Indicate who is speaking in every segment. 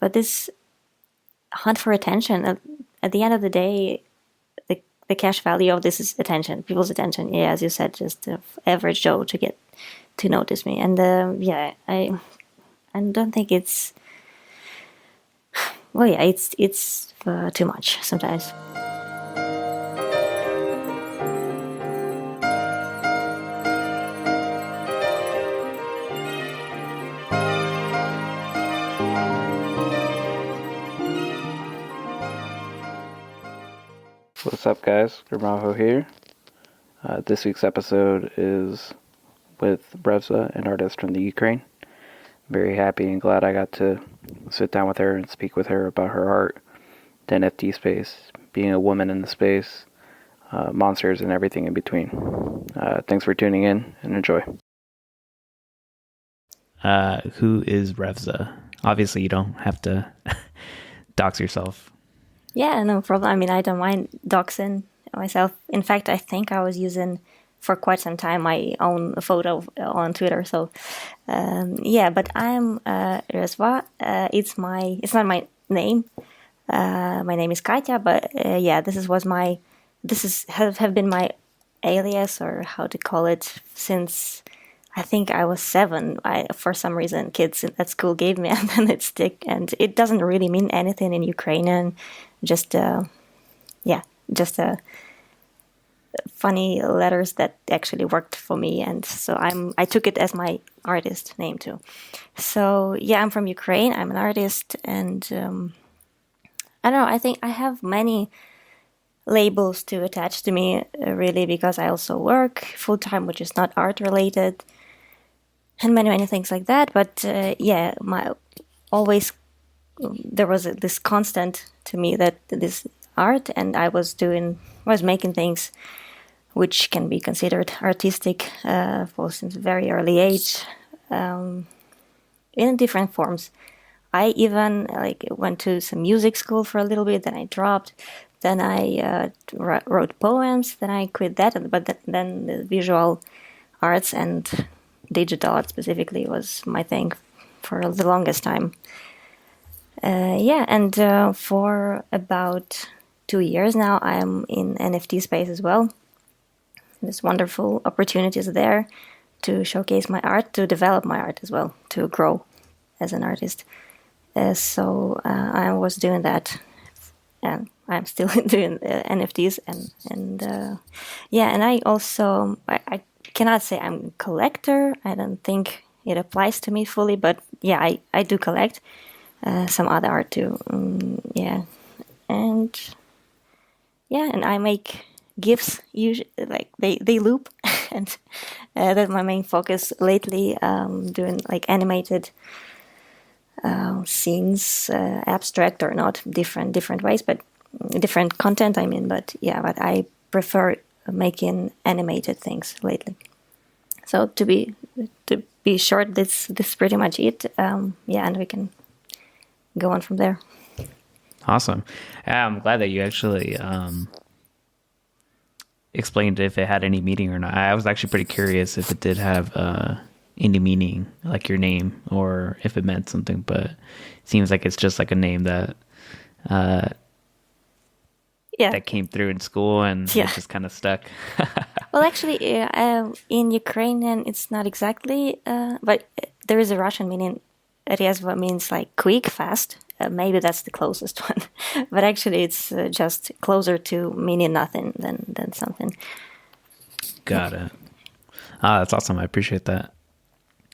Speaker 1: but this hunt for attention, at the end of the day, the cash value of this is attention, people's attention. Yeah, as you said, just the average Joe to get to notice me. And I don't think it's, well, yeah, it's too much sometimes.
Speaker 2: What's up, guys? Gramajo here. This week's episode is with Rezva, an artist from the Ukraine. Very happy and glad I got to sit down with her and speak with her about her art, the NFT space, being a woman in the space, monsters, and everything in between. Thanks for tuning in and enjoy.
Speaker 3: Who is Rezva? Obviously, you don't have to dox yourself.
Speaker 1: Yeah, no problem. I mean, I don't mind doxing myself. In fact, I think I was using for quite some time my own photo on Twitter. So, but I'm Rezva. It's not my name. My name is Katya, but this have been my alias, or how to call it, since I think I was 7. For some reason, kids at school gave me, and then it stick. And it doesn't really mean anything in Ukrainian. Just funny letters that actually worked for me, and so I took it as my artist name too. So yeah, I'm from Ukraine. I'm an artist, and I don't know. I think I have many labels to attach to me, really, because I also work full time, which is not art related, and many things like that. But there was this constant to me that this art, and I was making things which can be considered artistic since a very early age, in different forms. I even went to some music school for a little bit, then I dropped. Then I wrote poems. Then I quit that, but then the visual arts and digital art specifically was my thing for the longest time. For about 2 years now, I'm in NFT space as well. There's wonderful opportunities there to showcase my art, to develop my art as well, to grow as an artist. I was doing that, and I'm still doing NFTs, and I also I cannot say I'm a collector. I don't think it applies to me fully, but yeah, I do collect. Some other art too, and I make GIFs. Usually, they loop, and that's my main focus lately. Doing animated scenes, abstract or not, different ways, but different content. But I prefer making animated things lately. So to be short, this is pretty much it. And we can go on from there.
Speaker 3: Awesome. I'm glad that you actually explained if it had any meaning or not. I was actually pretty curious if it did have any meaning, like your name, or if it meant something, but it seems like it's just like a name that that came through in school, and it just kind of stuck.
Speaker 1: Well, actually, in Ukrainian, it's not exactly, but there is a Russian meaning. Rezva means quick, fast. Maybe that's the closest one, but actually, it's just closer to meaning nothing than something.
Speaker 3: Got it. That's awesome. I appreciate that.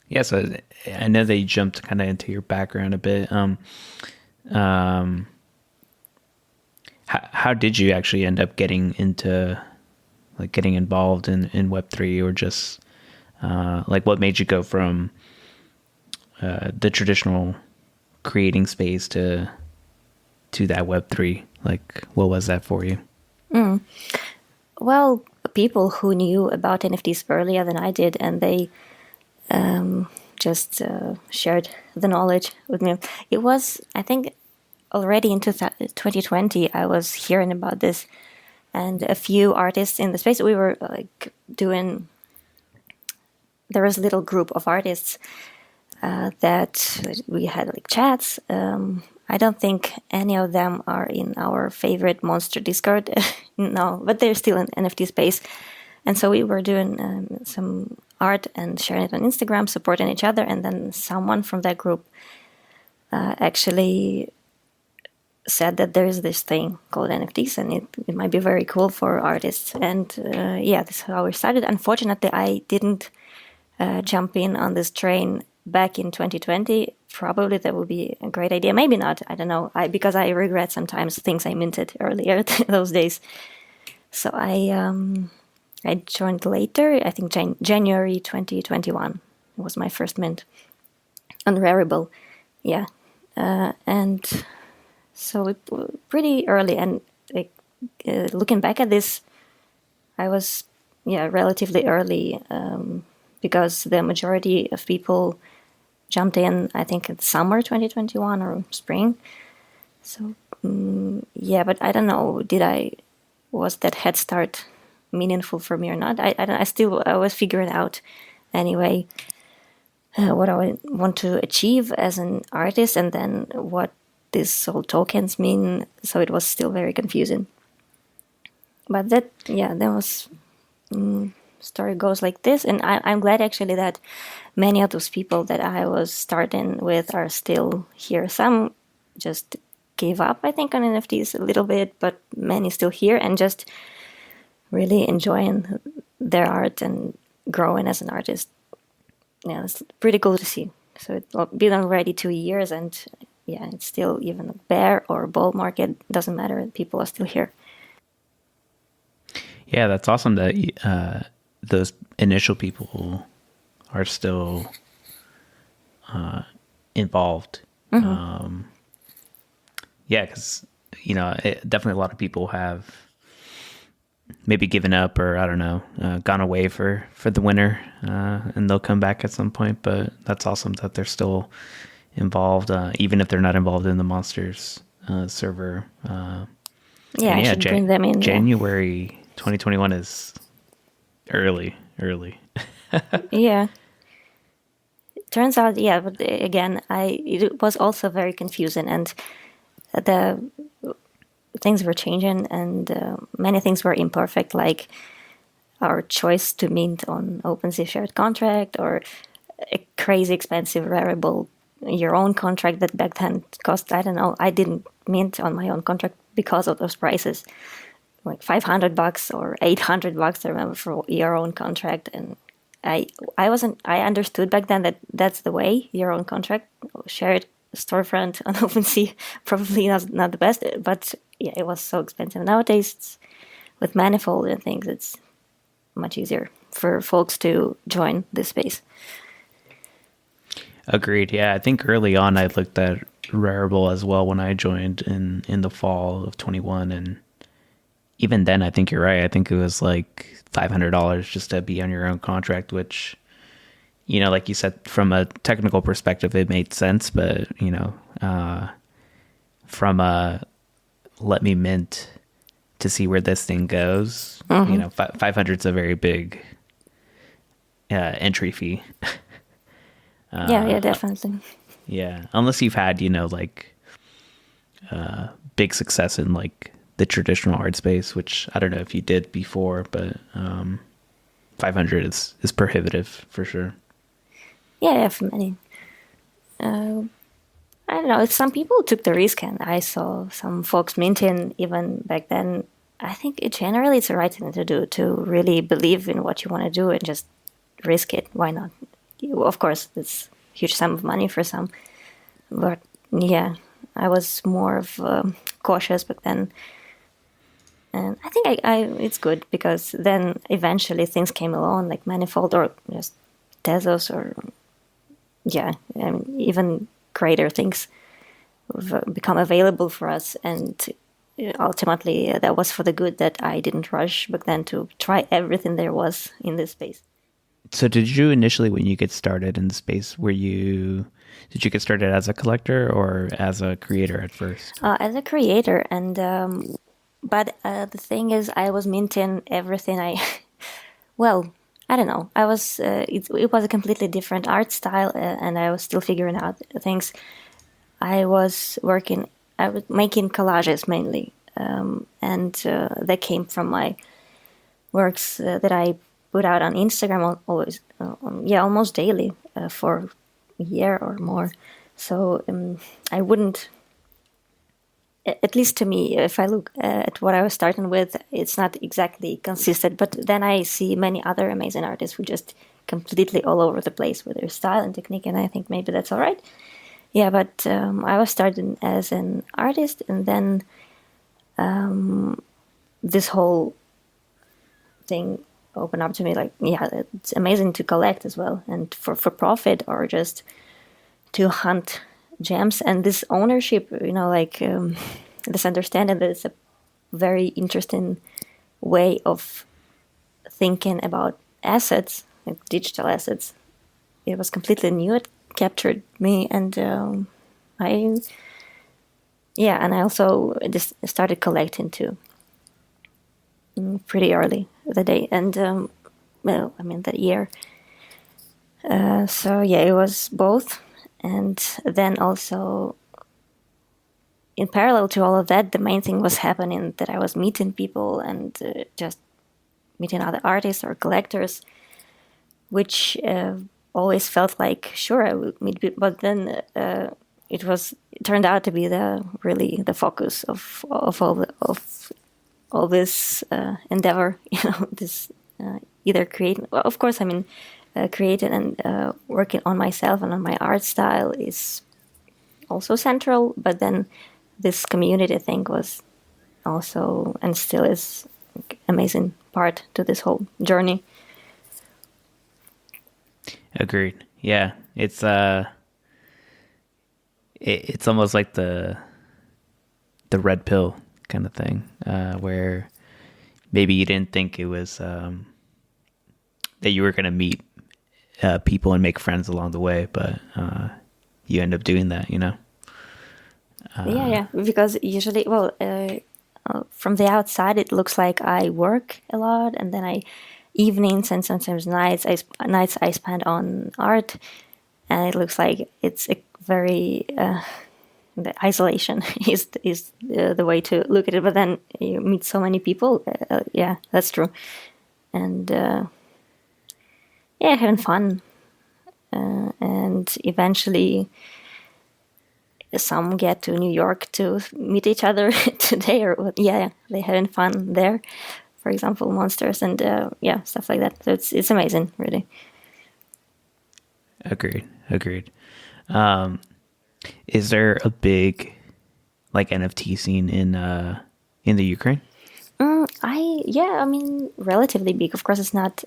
Speaker 3: Yeah, so I know that you jumped kind of into your background a bit. How did you actually end up getting into getting involved in Web3, or just what made you go from the traditional creating space to that Web3? What was that for you?
Speaker 1: Well, people who knew about NFTs earlier than I did, and they just shared the knowledge with me. It was, I think, already in 2020, I was hearing about this, and a few artists in the space, we were there was a little group of artists that we had chats. I don't think any of them are in our favorite monster Discord. No, but they're still in NFT space. And so we were doing some art and sharing it on Instagram, supporting each other. And then someone from that group actually said that there is this thing called NFTs and it might be very cool for artists. And yeah, this is how we started. Unfortunately, I didn't jump in on this train back in 2020. Probably that would be a great idea. Maybe not. I don't know. Because I regret sometimes things I minted earlier those days. So I joined later. I think January 2021 was my first mint on Rarible. Yeah. And so it was pretty early, and like, looking back at this, I was relatively early because the majority of people jumped in, I think, in summer 2021 or spring. So but I don't know, was that head start meaningful for me or not? I was figuring out anyway what I want to achieve as an artist, and then what these whole tokens mean. So it was still very confusing. But that was story goes like this, and I'm glad actually that many of those people that I was starting with are still here. Some just gave up, I think, on NFTs a little bit, but many still here and just really enjoying their art and growing as an artist. Yeah, it's pretty cool to see. So it's been already 2 years, and it's still, even a bear or bull market, doesn't matter. People are still here.
Speaker 3: Yeah, that's awesome that those initial people are still involved.
Speaker 1: Mm-hmm.
Speaker 3: Because definitely a lot of people have maybe given up, or I don't know, gone away for the winter, and they'll come back at some point. But that's awesome that they're still involved, even if they're not involved in the Monsters server.
Speaker 1: I should bring them in.
Speaker 3: January 2021 is early.
Speaker 1: Yeah. Turns out, but again, it was also very confusing, and the things were changing, and many things were imperfect, like our choice to mint on OpenSea shared contract, or a crazy expensive variable your own contract that back then cost, I don't know, I didn't mint on my own contract because of those prices, like $500 or $800, I remember, for your own contract. And I understood back then that that's the way, your own contract, shared storefront on OpenSea, probably not the best, but yeah, it was so expensive. Nowadays, with Manifold and things, it's much easier for folks to join this space.
Speaker 3: Agreed. Yeah, I think early on I looked at Rarible as well when I joined in the fall of 21, and even then I think you're right. I think it was like $500 just to be on your own contract, which, like you said, from a technical perspective, it made sense, but from a let me mint to see where this thing goes, 500 is a very big entry fee.
Speaker 1: Yeah, definitely.
Speaker 3: Yeah, unless you've had, big success in like the traditional art space, which I don't know if you did before, but 500 is prohibitive for sure.
Speaker 1: Yeah, for many. I don't know. Some people took the risk, and I saw some folks minting even back then. I think generally it's the right thing to do, to really believe in what you want to do and just risk it. Why not? Of course, it's a huge sum of money for some, but yeah, I was more of cautious back then, and I think it's good, because then eventually things came along, like Manifold or just Tezos, or even greater things become available for us, and ultimately that was for the good, that I didn't rush back then to try everything there was in this space.
Speaker 3: So did you initially, when you get started in the space, did you get started as a collector or as a creator at first?
Speaker 1: As a creator, and but the thing is, I was minting everything well, I don't know. I was it was a completely different art style, and I was still figuring out things. I was making collages mainly, and they came from my works that I put out on Instagram always, almost daily for a year or more. So I wouldn't, at least to me, if I look at what I was starting with, it's not exactly consistent. But then I see many other amazing artists who just completely all over the place with their style and technique, and I think maybe that's all right. Yeah, but I was starting as an artist, and then this whole thing opened up to me. Like, yeah, it's amazing to collect as well, and for profit or just to hunt gems. And this ownership, like this understanding that it's a very interesting way of thinking about assets, like digital assets. It was completely new. It captured me, and and I also just started collecting too, pretty early the day, and that year. So yeah, it was both, and then also in parallel to all of that, the main thing was happening that I was meeting people and just meeting other artists or collectors, which always felt like, sure, I would meet people, but then it turned out to be the focus of all this endeavor. This either creating. Well, of course, creating and working on myself and on my art style is also central, but then this community thing was also and still is amazing part to this whole journey.
Speaker 3: Agreed. Yeah, it's it's almost like the red pill kind of thing, where maybe you didn't think it was that you were going to meet people and make friends along the way, but you end up doing that,
Speaker 1: Yeah, because usually, well, from the outside, it looks like I work a lot, and then evenings and sometimes nights I spend on art, and it looks like it's a very the isolation is the way to look at it. But then you meet so many people. Yeah, that's true, and having fun, and eventually some get to New York to meet each other today, or they're having fun there. For example, monsters and stuff like that. So it's amazing, really.
Speaker 3: Agreed. Is there a big like NFT scene in the Ukraine?
Speaker 1: Relatively big. Of course, it's not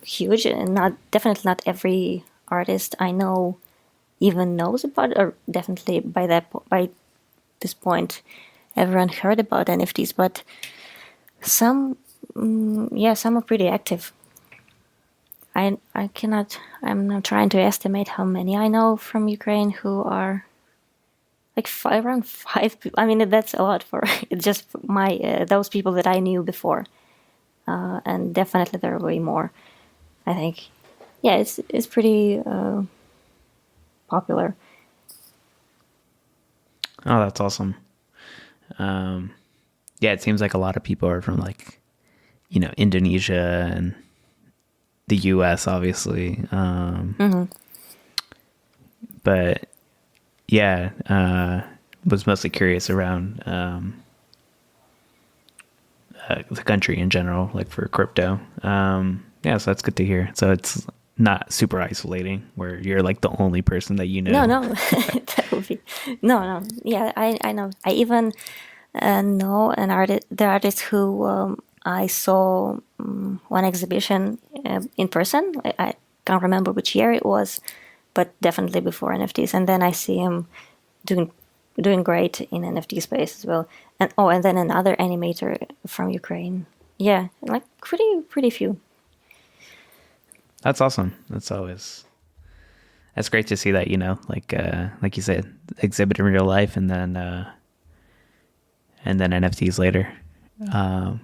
Speaker 1: huge, and definitely not every artist I know even knows about it, or definitely by this point everyone heard about NFTs, but some are pretty active. I'm not trying to estimate how many I know from Ukraine who are like around 5 people. I mean, that's a lot for just my those people that I knew before, and definitely there are way more, I think. Yeah, it's pretty popular.
Speaker 3: Oh, that's awesome. It seems like a lot of people are from like, Indonesia and the US, obviously. But was mostly curious around the country in general, like for crypto. So that's good to hear. So it's not super isolating where you're like the only person that you know.
Speaker 1: No, that would be no. Yeah, I know. I even know the artist who I saw one exhibition in person. I can't remember which year it was, but definitely before NFTs. And then I see him doing great in NFT space as well. And then another animator from Ukraine. Yeah, like pretty few.
Speaker 3: That's awesome. That's great to see that, like you said, exhibit in real life and then NFTs later. Let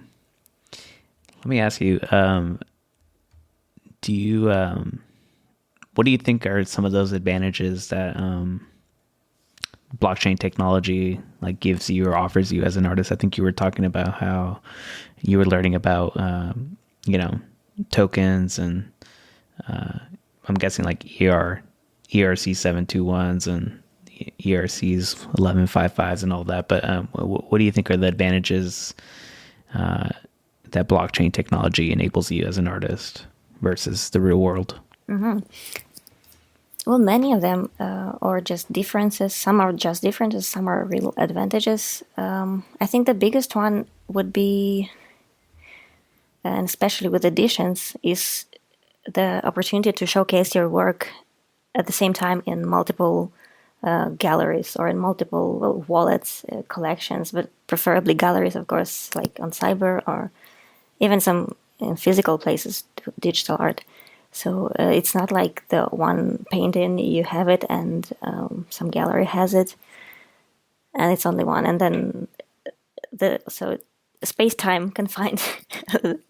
Speaker 3: me ask you, do you what do you think are some of those advantages that blockchain technology like gives you or offers you as an artist? I think you were talking about how you were learning about tokens, and I'm guessing like ERC-721s and ERCs 1155s and all that. But what do you think are the advantages that blockchain technology enables you as an artist versus the real world?
Speaker 1: Well, many of them are just differences. Some are just differences, some are real advantages. I think the biggest one would be, and especially with editions, is the opportunity to showcase your work at the same time in multiple galleries or in multiple wallets, collections, but preferably galleries, of course, like on Cyber or even some in physical places, digital art. So it's not like the one painting, you have it and some gallery has it and it's only one. And then so space-time confined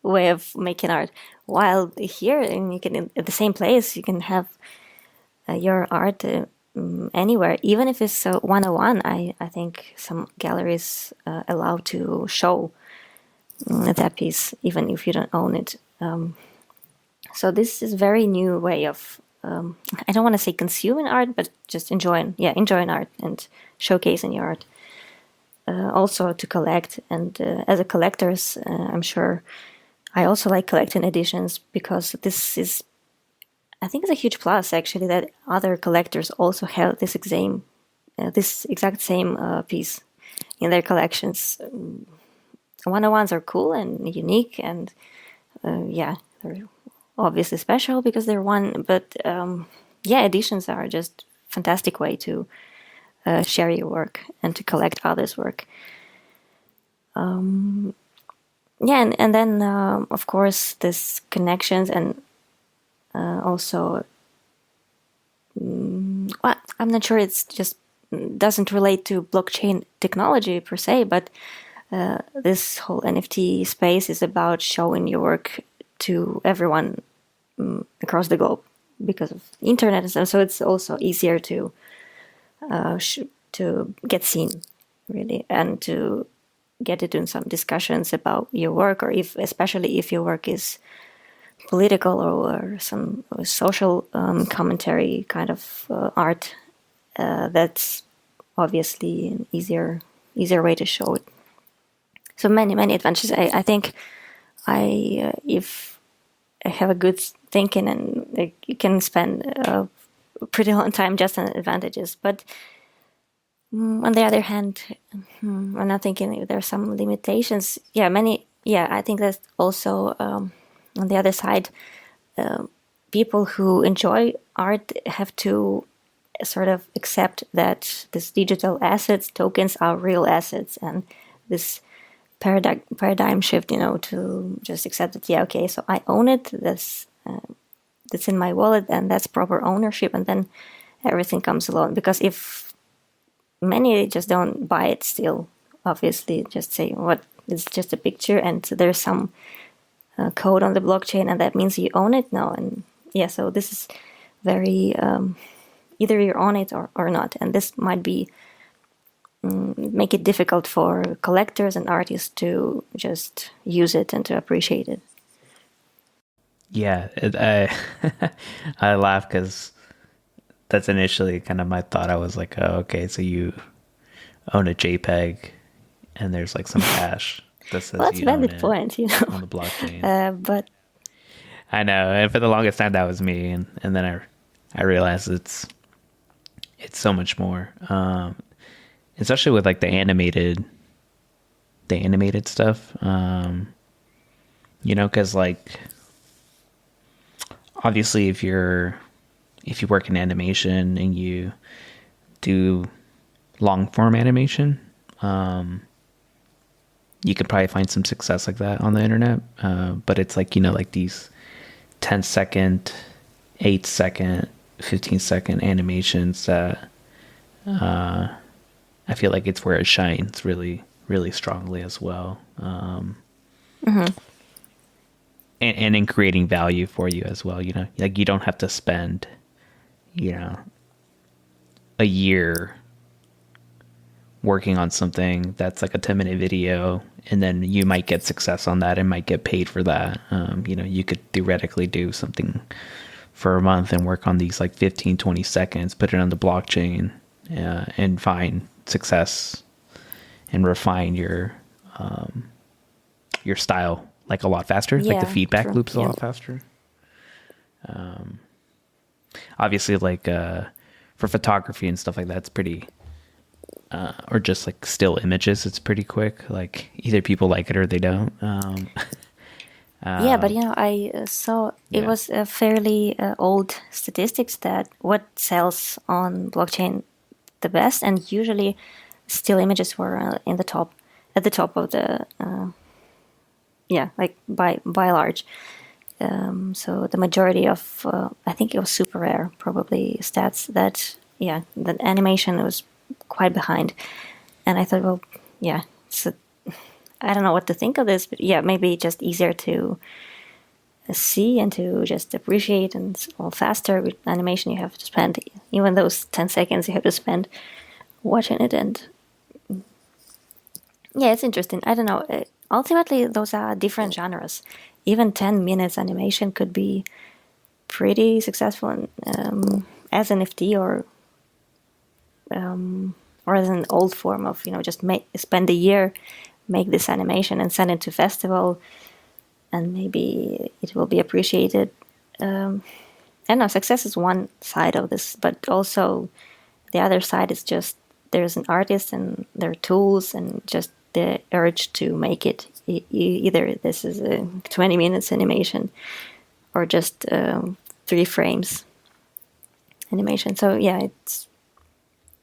Speaker 1: way of making art. While here, and you can at the same place, you can have your art anywhere, even if it's 101. I think some galleries allow to show that piece, even if you don't own it. So this is a very new way of, I don't want to say consuming art, but just enjoying art and showcasing your art. Also to collect, and as a collectors, I'm sure I also like collecting editions, because this is, I think it's a huge plus actually, that other collectors also have this exact same piece in their collections. 101s are cool and unique, and they're obviously special because they're one. But editions are just fantastic way to share your work and to collect others' work. And then of course this connections, and also I'm not sure, it's just doesn't relate to blockchain technology per se, but this whole NFT space is about showing your work to everyone across the globe because of internet and stuff. So it's also easier to get seen, really, and to get into some discussions about your work, or especially if your work is political or some social commentary kind of art. That's obviously an easier way to show it. So many advantages. I think if I have a good thinking, and you can spend a pretty long time just on advantages. But on the other hand, I'm not thinking there are some limitations. I think that's also on the other side, people who enjoy art have to sort of accept that these digital assets, tokens, are real assets, and this paradigm shift, to just accept that, so I own it, that's in my wallet, and that's proper ownership, and then everything comes along. Because if many just don't buy it still, obviously, just say, what, it's just a picture, and there's some code on the blockchain, and that means you own it? No. And so this is very, either you own it or not, and this might be make it difficult for collectors and artists to just use it and to appreciate it.
Speaker 3: Yeah, I laugh because that's initially kind of my thought. I was like, oh, okay, so you own a JPEG, and there's like some hash that says
Speaker 1: that's
Speaker 3: you own
Speaker 1: a valid point,
Speaker 3: on the blockchain.
Speaker 1: But
Speaker 3: I know, and for the longest time that was me, and then I realized it's so much more. Especially with like the animated stuff, because like obviously if you work in animation and you do long form animation, you could probably find some success like that on the internet, but it's like like these 10-second, 8-second, 15-second animations that I feel like it's where it shines really, really strongly as well. And in creating value for you as well, like you don't have to spend you know, a year working on something that's like a 10-minute video, and then you might get success on that and might get paid for that. You know, you could theoretically do something for a month and work on these like 15, 20 seconds, put it on the blockchain, and find success and refine your style like a lot faster. Like the
Speaker 1: Yeah,
Speaker 3: feedback
Speaker 1: true.
Speaker 3: loops a
Speaker 1: Yeah.
Speaker 3: lot faster. Obviously, like for photography and stuff like that, it's pretty, or just like still images, it's pretty quick. Like either people like it or they don't.
Speaker 1: Yeah, but I saw it
Speaker 3: yeah.
Speaker 1: was a fairly old statistics that what sells on blockchain the best, and usually still images were in the top, at the top of the yeah, like by large. So the majority of I think it was super rare, probably stats that yeah, the animation was quite behind, and I thought, well, yeah, so I don't know what to think of this, but yeah, maybe just easier to see and to just appreciate, and it's all faster with animation. You have to spend even those 10 seconds you have to spend watching it, and yeah, it's interesting. I don't know. Ultimately, those are different genres. Even 10 minutes animation could be pretty successful as an NFT or as an old form of, just spend a year, make this animation and send it to festival, and maybe it will be appreciated. I don't know, success is one side of this, but also the other side is just there's an artist and their tools and just the urge to make it. Either this is a 20 minutes animation or just 3 frames animation. So yeah, it's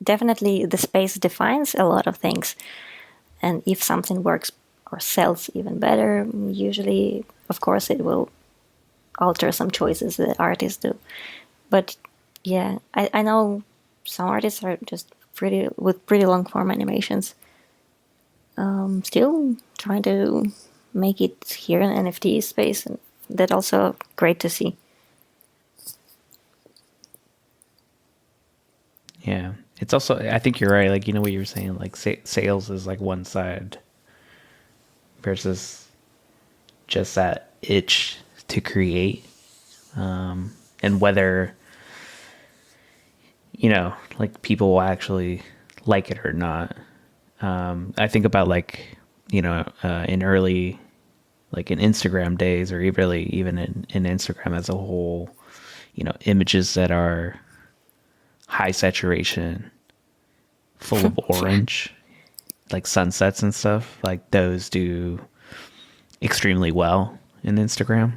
Speaker 1: definitely the space defines a lot of things. And if something works or sells even better, usually, of course, it will alter some choices that artists do. But yeah, I know some artists are just pretty long form animations. Still trying to make it here in NFT space, and that also great to see.
Speaker 3: Yeah. It's also, I think you're right. Like, what you were saying, like sales is like one side versus just that itch to create. And whether, like people will actually like it or not. I think about like, in early, like in Instagram days, or really even in Instagram as a whole, images that are high saturation, full of orange, like sunsets and stuff, like those do extremely well in Instagram.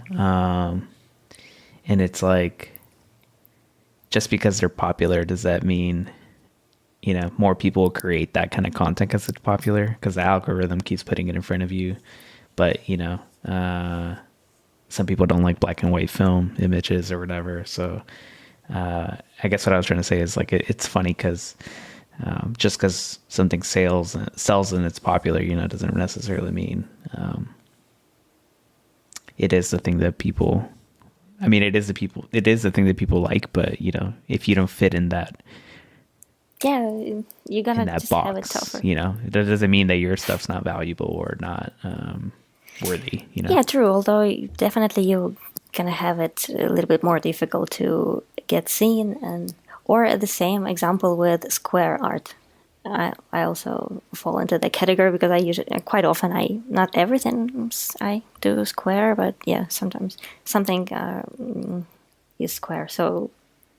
Speaker 3: And it's like, just because they're popular, does that mean, more people will create that kind of content because it's popular? Because the algorithm keeps putting it in front of you. But, some people don't like black and white film images or whatever. So I guess what I was trying to say is like, it's funny because just because something sells and it's popular, doesn't necessarily mean it is the thing that people, it is the thing that people like, but if you don't fit in that,
Speaker 1: Yeah, you're gonna
Speaker 3: in that
Speaker 1: just have it
Speaker 3: box,
Speaker 1: tougher.
Speaker 3: that doesn't mean that your stuff's not valuable or not worthy,
Speaker 1: Yeah, true. Although definitely you're gonna have it a little bit more difficult to get seen, and or the same example with square art. I also fall into that category because I usually quite often not everything I do square, but yeah, sometimes something is square. So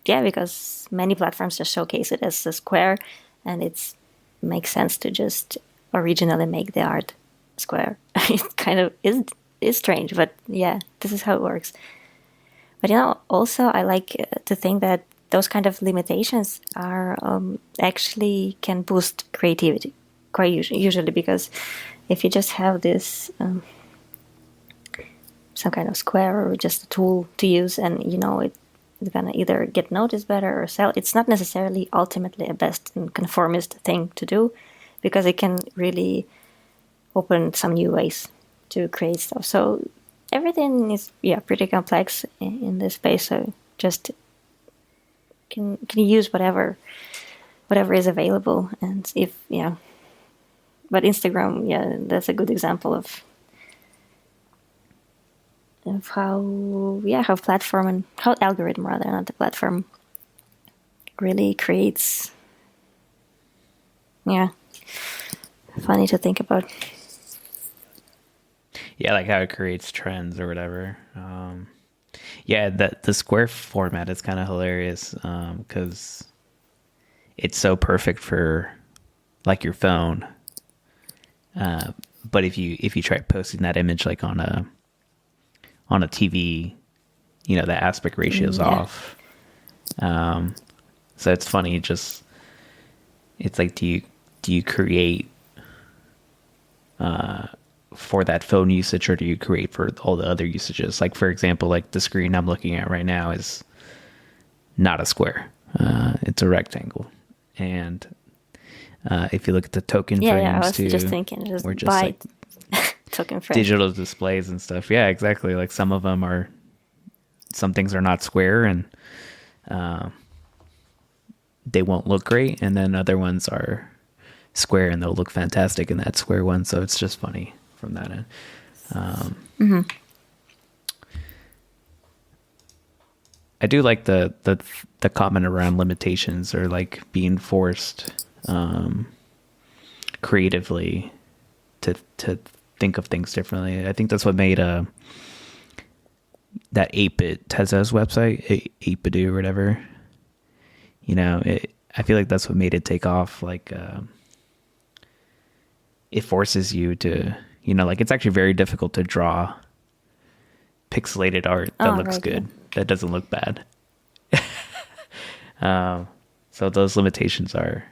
Speaker 1: yeah, because many platforms just showcase it as a square, and it makes sense to just originally make the art square. It kind of is strange, but yeah, this is how it works. But also I like to think that those kind of limitations are actually can boost creativity quite usually, because if you just have this some kind of square or just a tool to use, and it's gonna either get noticed better or sell. It's not necessarily ultimately a best and conformist thing to do, because it can really open some new ways to create stuff. So everything is pretty complex in this space. So just can use whatever is available. And but Instagram, that's a good example of how platform and how algorithm, rather, not the platform, really creates, funny to think about.
Speaker 3: Yeah, like how it creates trends or whatever. That the square format is kind of hilarious because it's so perfect for like your phone. But if you try posting that image like on a TV, the aspect ratio is off. So it's funny. Just it's like, do you create for that phone usage, or do you create for all the other usages? Like, for example, like the screen I'm looking at right now is not a square. It's a rectangle. And if you look at the token frames
Speaker 1: I was
Speaker 3: too,
Speaker 1: just thinking, just
Speaker 3: we're just
Speaker 1: buy
Speaker 3: like
Speaker 1: token frame.
Speaker 3: digital displays and stuff. Yeah, exactly. Like some things are not square and they won't look great. And then other ones are square and they'll look fantastic in that square one. So it's just funny from that end. I do like the comment around limitations, or like being forced creatively to think of things differently. I think that's what made that 8-bit Teza's website, 8bidoo or whatever. I feel like that's what made it take off. Like it forces you to, like it's actually very difficult to draw pixelated art that looks good, that doesn't look bad. So those limitations are,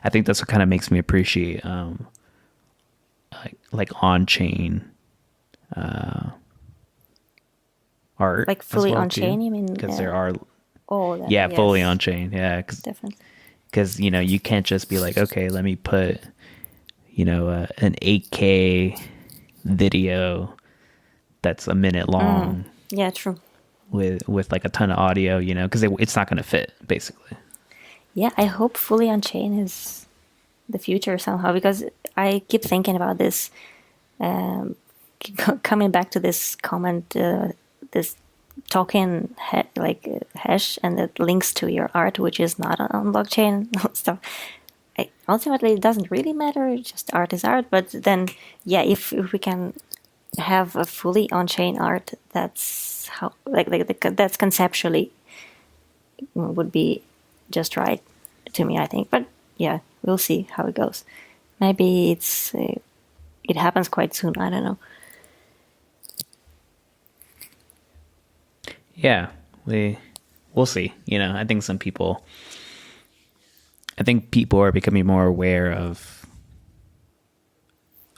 Speaker 3: I think that's what kind of makes me appreciate like on-chain art,
Speaker 1: like fully on-chain, you mean?
Speaker 3: Because there are
Speaker 1: yes.
Speaker 3: fully on-chain,
Speaker 1: Definitely.
Speaker 3: because you can't just be like, okay, let me put an 8K video that's a minute long.
Speaker 1: Yeah, true.
Speaker 3: With like a ton of audio, because it's not going to fit, basically.
Speaker 1: Yeah, I hope fully on-chain is the future somehow, because I keep thinking about this, coming back to this comment, this token hash, and it links to your art, which is not on blockchain stuff. Ultimately, it doesn't really matter. Just art is art. But then, if we can have a fully on-chain art, that's how that's conceptually would be just right to me, I think. But we'll see how it goes. Maybe it happens quite soon. I don't know.
Speaker 3: Yeah, we'll see. I think people are becoming more aware of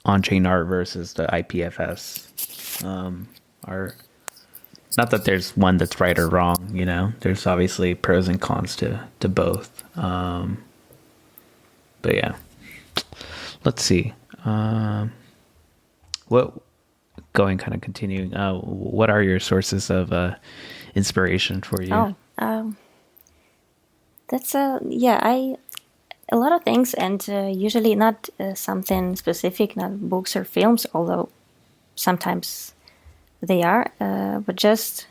Speaker 3: on-chain art versus the IPFS. Not that there's one that's right or wrong, There's obviously pros and cons to both. But yeah, let's see. Continuing. What are your sources of inspiration for you?
Speaker 1: That's a lot of things, and usually not something specific, not books or films, although sometimes they are, but just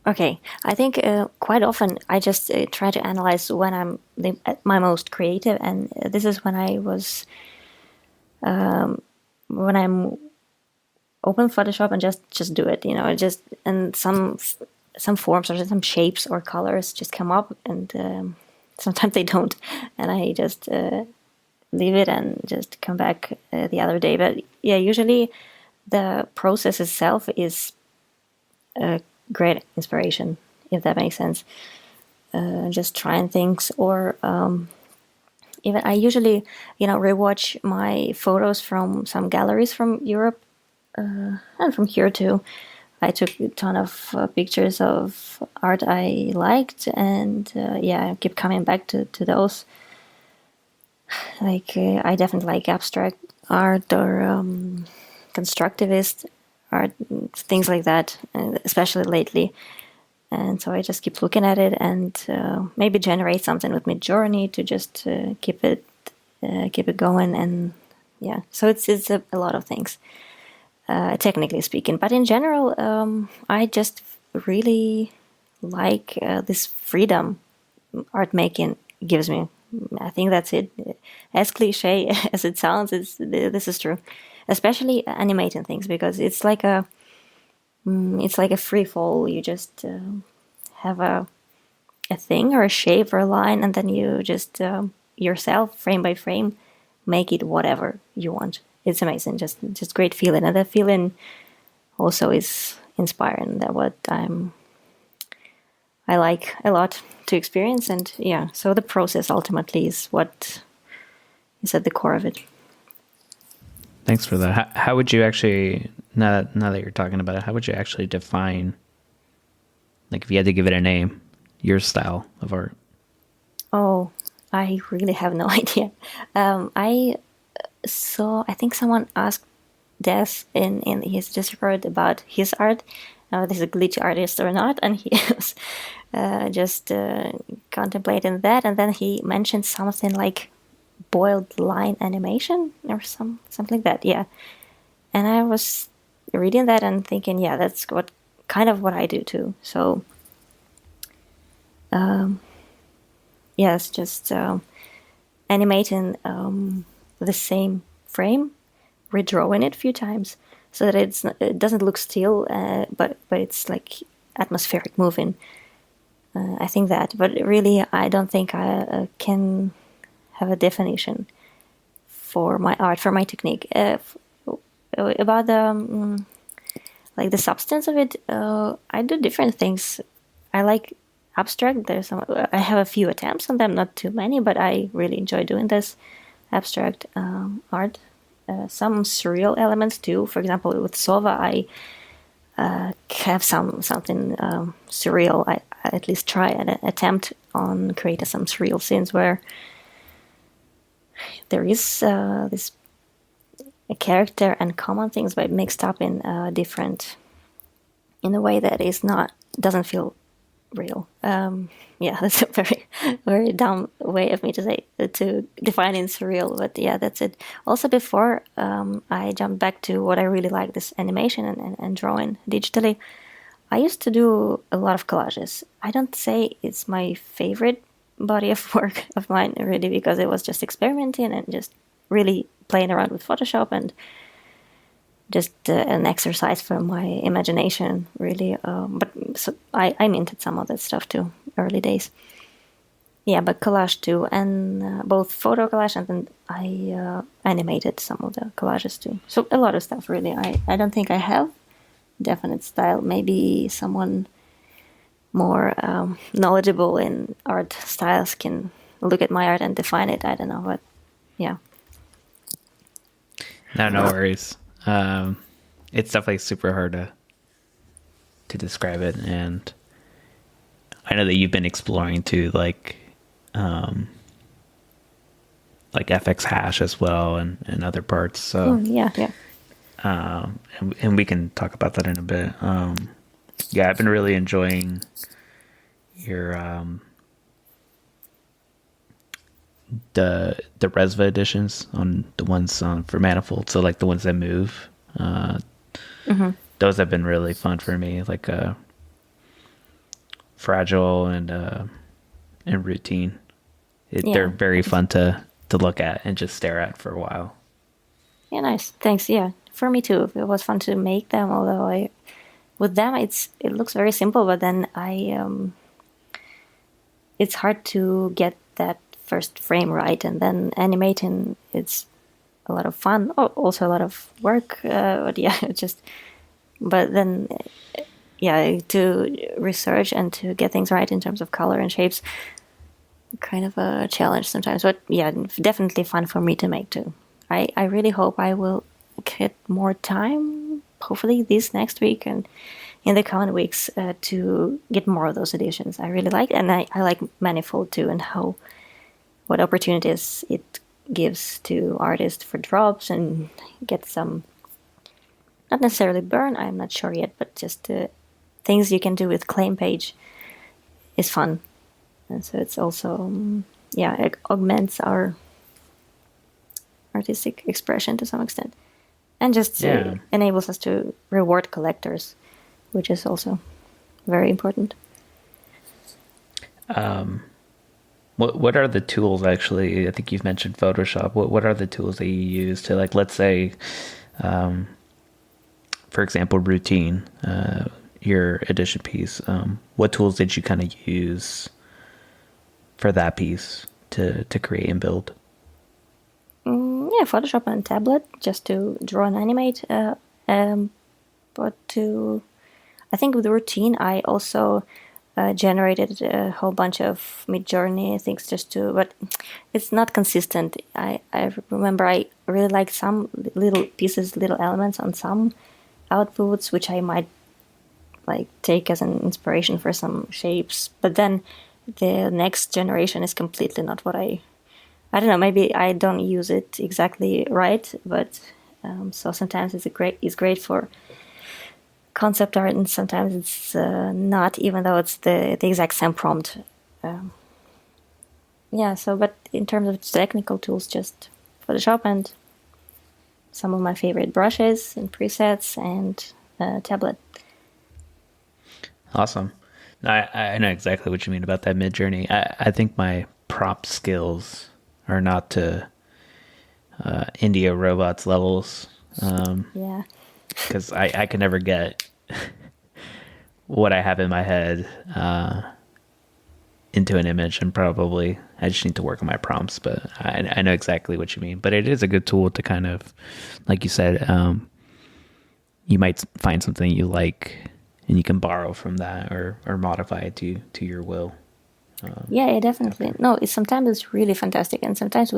Speaker 1: okay. I think quite often I just try to analyze when I'm at my most creative, and this is when I was when I'm open Photoshop and just do it, and some forms or some shapes or colors just come up, and sometimes they don't, and I just leave it and just come back the other day. But usually the process itself is a great inspiration, if that makes sense. Just trying things, or even I usually rewatch my photos from some galleries from Europe and from here too. I took a ton of pictures of art I liked, and I keep coming back to those. I definitely like abstract art or constructivist art, things like that, especially lately. And so I just keep looking at it and maybe generate something with Midjourney to just keep it going. And yeah, so it's a lot of things, technically speaking. But in general, I just really like this freedom art making gives me. I think that's it. As cliche as it sounds, this is true. Especially animating things, because it's like a free fall. You just have a thing or a shape or a line, and then you just yourself, frame by frame, make it whatever you want. It's amazing. Just great feeling, and that feeling also is inspiring. That what I like a lot to experience, and yeah, so the process ultimately is what is at the core of it.
Speaker 3: Thanks for that. How would you actually, now that you're talking about it, how would you actually define, like if you had to give it a name, your style of art?
Speaker 1: Oh, I really have no idea. I think someone asked Des in his Discord about his art, this is a glitchy artist or not, and he was just contemplating that, and then he mentioned something like boiled line animation or something like that. Yeah, and I was reading that and thinking, yeah, that's what I do too. So, yeah, it's just animating the same frame, redrawing it a few times so that it doesn't look still, but it's like atmospheric moving. I think that, but really, I don't think I can have a definition for my art, for my technique. About the like the substance of it, I do different things. I like abstract. I have a few attempts on them, not too many, but I really enjoy doing this abstract art. Some surreal elements too. For example, with Sova, I have something surreal. I at least try an attempt on creating some surreal scenes where there is this a character and common things, but mixed up in different, in a way that doesn't feel real. Yeah, that's a very very dumb way of me to define in surreal, but yeah, that's it. Also, before I jumped back to what I really like, this animation and drawing digitally, I used to do a lot of collages. I don't say it's my favorite body of work of mine, really, because it was just experimenting and just really playing around with Photoshop and just an exercise for my imagination, really. But so I minted some of that stuff too, early days. Yeah, but collage too, and both photo collage and then I animated some of the collages too. So a lot of stuff, really. I don't think I have definite style. Maybe someone more knowledgeable in art styles can look at my art and define it. I don't know, but yeah.
Speaker 3: No worries. It's definitely super hard to describe it, and I know that you've been exploring too, like FX hash as well, and other parts. So
Speaker 1: yeah.
Speaker 3: And we can talk about that in a bit. Yeah, I've been really enjoying your the Rezva editions on the ones for Manifold. So like the ones that move. Those have been really fun for me. Like Fragile and Routine. They're very fun to look at and just stare at for a while.
Speaker 1: Yeah, nice. Thanks. Yeah, for me too. It was fun to make them. Although with them it looks very simple, but then it's hard to get that first frame right, and then animating, it's a lot of fun. Also a lot of work. But yeah, but then yeah, to research and to get things right in terms of color and shapes, kind of a challenge sometimes. But yeah, definitely fun for me to make too. I really hope I will get more time, hopefully this next week and in the coming weeks, to get more of those editions. I really like, and I like Manifold too, and what opportunities it gives to artists for drops and get some not necessarily burn, I'm not sure yet, but just things you can do with claim page is fun. And so it's also, it augments our artistic expression to some extent. And just enables us to reward collectors, which is also very important.
Speaker 3: What are the tools actually? I think you've mentioned Photoshop. What are the tools that you use to, like, let's say, for example, routine, your edition piece. What tools did you kind of use for that piece to create and build?
Speaker 1: Photoshop and tablet just to draw and animate. But I think with the routine, I also generated a whole bunch of Mid-Journey things but it's not consistent. I remember I really liked some little pieces, little elements on some outputs, which I might like take as an inspiration for some shapes. But then the next generation is completely not what I don't know, maybe I don't use it exactly right, but so sometimes it's great for concept art, and sometimes it's not, even though it's the exact same prompt. But in terms of technical tools, just Photoshop and some of my favorite brushes and presets and tablet.
Speaker 3: Awesome. I know exactly what you mean about that Mid-Journey. I think my prop skills are not to India robots levels. Because I can never get what I have in my head into an image, and probably I just need to work on my prompts. But I know exactly what you mean. But it is a good tool to kind of, like you said, you might find something you like, and you can borrow from that or modify it to your will.
Speaker 1: Definitely. No, sometimes it's really fantastic, and sometimes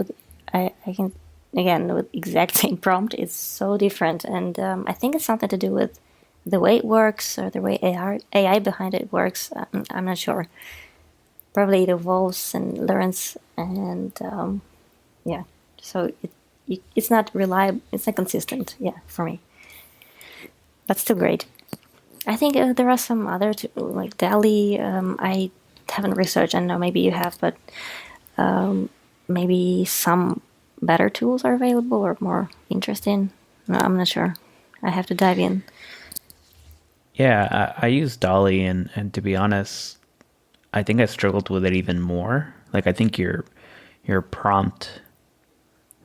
Speaker 1: I can, again, with exact same prompt, it's so different, and I think it's something to do with the way it works or the way AI behind it works. I'm not sure. Probably it evolves and learns, and so it's not reliable. It's not consistent. For me, but still great. I think there are some other like DALL-E. I haven't researched. I don't know, maybe you have, but maybe some better tools are available or more interesting. No, I'm not sure. I have to dive in.
Speaker 3: Yeah, I use DALL-E, and to be honest, I think I struggled with it even more. Like, I think your prompt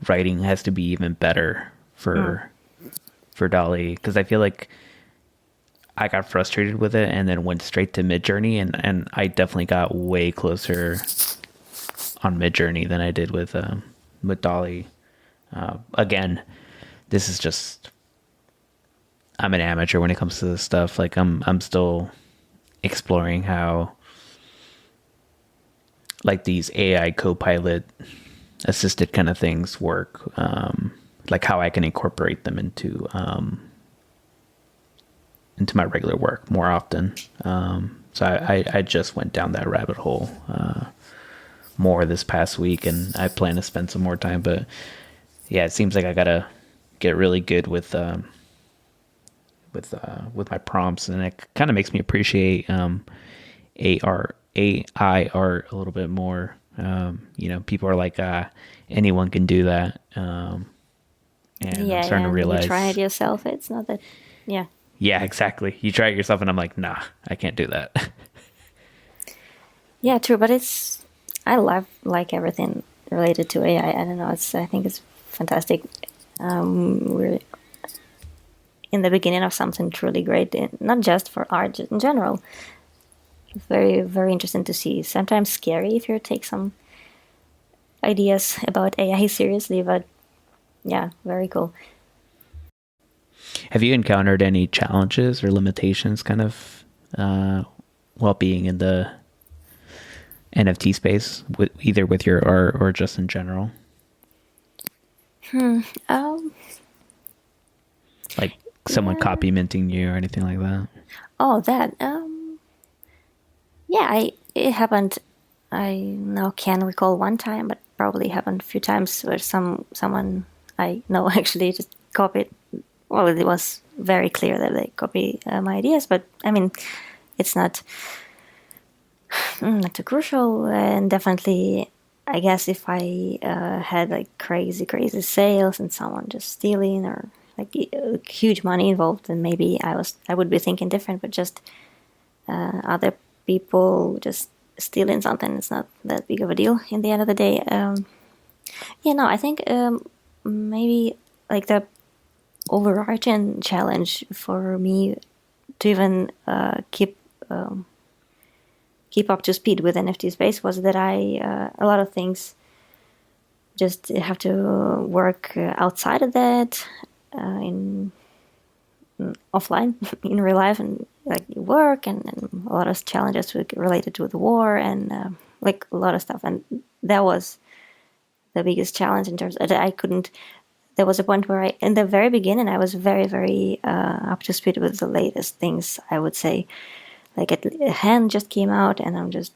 Speaker 3: writing has to be even better for DALL-E, because I feel like I got frustrated with it and then went straight to Mid-Journey, and I definitely got way closer on Mid-Journey than I did with DALL-E. Again, this is just, I'm an amateur when it comes to this stuff. Like, I'm still exploring how, like, these AI co-pilot assisted kind of things work, like how I can incorporate them into my regular work more often. So I just went down that rabbit hole more this past week, and I plan to spend some more time. But yeah, it seems like I gotta get really good with my prompts, and it kind of makes me appreciate AI art a little bit more. People are like, anyone can do that, and I'm starting to realize,
Speaker 1: you try it yourself. It's not that,
Speaker 3: Yeah, exactly. You try it yourself, and I'm like, nah, I can't do that.
Speaker 1: Yeah, true. But I love like everything related to AI. I don't know. I think it's fantastic. We're in the beginning of something truly great, not just for art, just in general. Very, very interesting to see. Sometimes scary if you take some ideas about AI seriously, but yeah, very cool.
Speaker 3: Have you encountered any challenges or limitations kind of while being in the NFT space, either with your art or just in general? Like someone copy minting you or anything like that?
Speaker 1: Oh, that. It happened. I now can't recall one time, but probably happened a few times where someone I know actually just copied well, it was very clear that they copy my ideas, but I mean, it's not too crucial. And definitely, I guess if I had like crazy sales and someone just stealing or like huge money involved, then maybe I would be thinking different. But just other people just stealing something, it's not that big of a deal in the end of the day. Yeah, no, I think maybe like the overarching challenge for me to even keep up to speed with NFT space was that a lot of things just have to work outside of that in offline in real life, and like work and a lot of challenges related to the war and like a lot of stuff. And that was the biggest challenge in terms of I couldn't. There was a point where in the very beginning, I was very, very up to speed with the latest things, I would say. Like a hand just came out and I'm just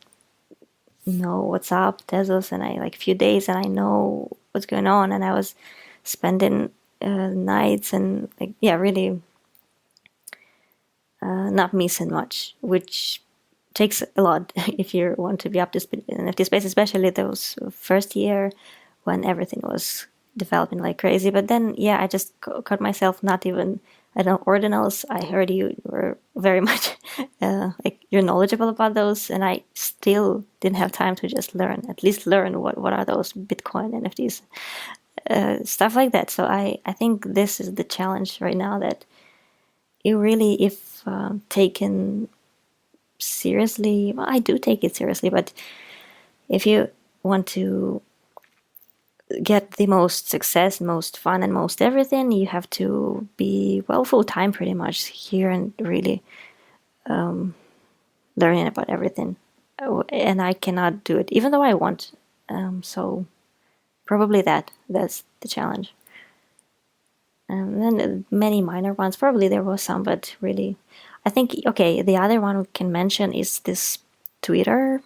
Speaker 1: know what's up, Tezos, and I like few days and I know what's going on, and I was spending nights and like, yeah, really not missing much, which takes a lot if you want to be up to speed in NFT space, especially those first year when everything was developing like crazy. But then, yeah, I just caught myself not even, I don't know, ordinals. I heard you were very much like you're knowledgeable about those, and I still didn't have time to just learn, at least learn what are those Bitcoin NFTs, stuff like that. So I think this is the challenge right now, that it really, if taken seriously, well, I do take it seriously, but if you want to get the most success, most fun, and most everything, you have to be, well, full time pretty much here and really learning about everything. And I cannot do it, even though I want. So probably that's the challenge. And then many minor ones, probably there was some, but really, I think, okay, the other one we can mention is this Twitter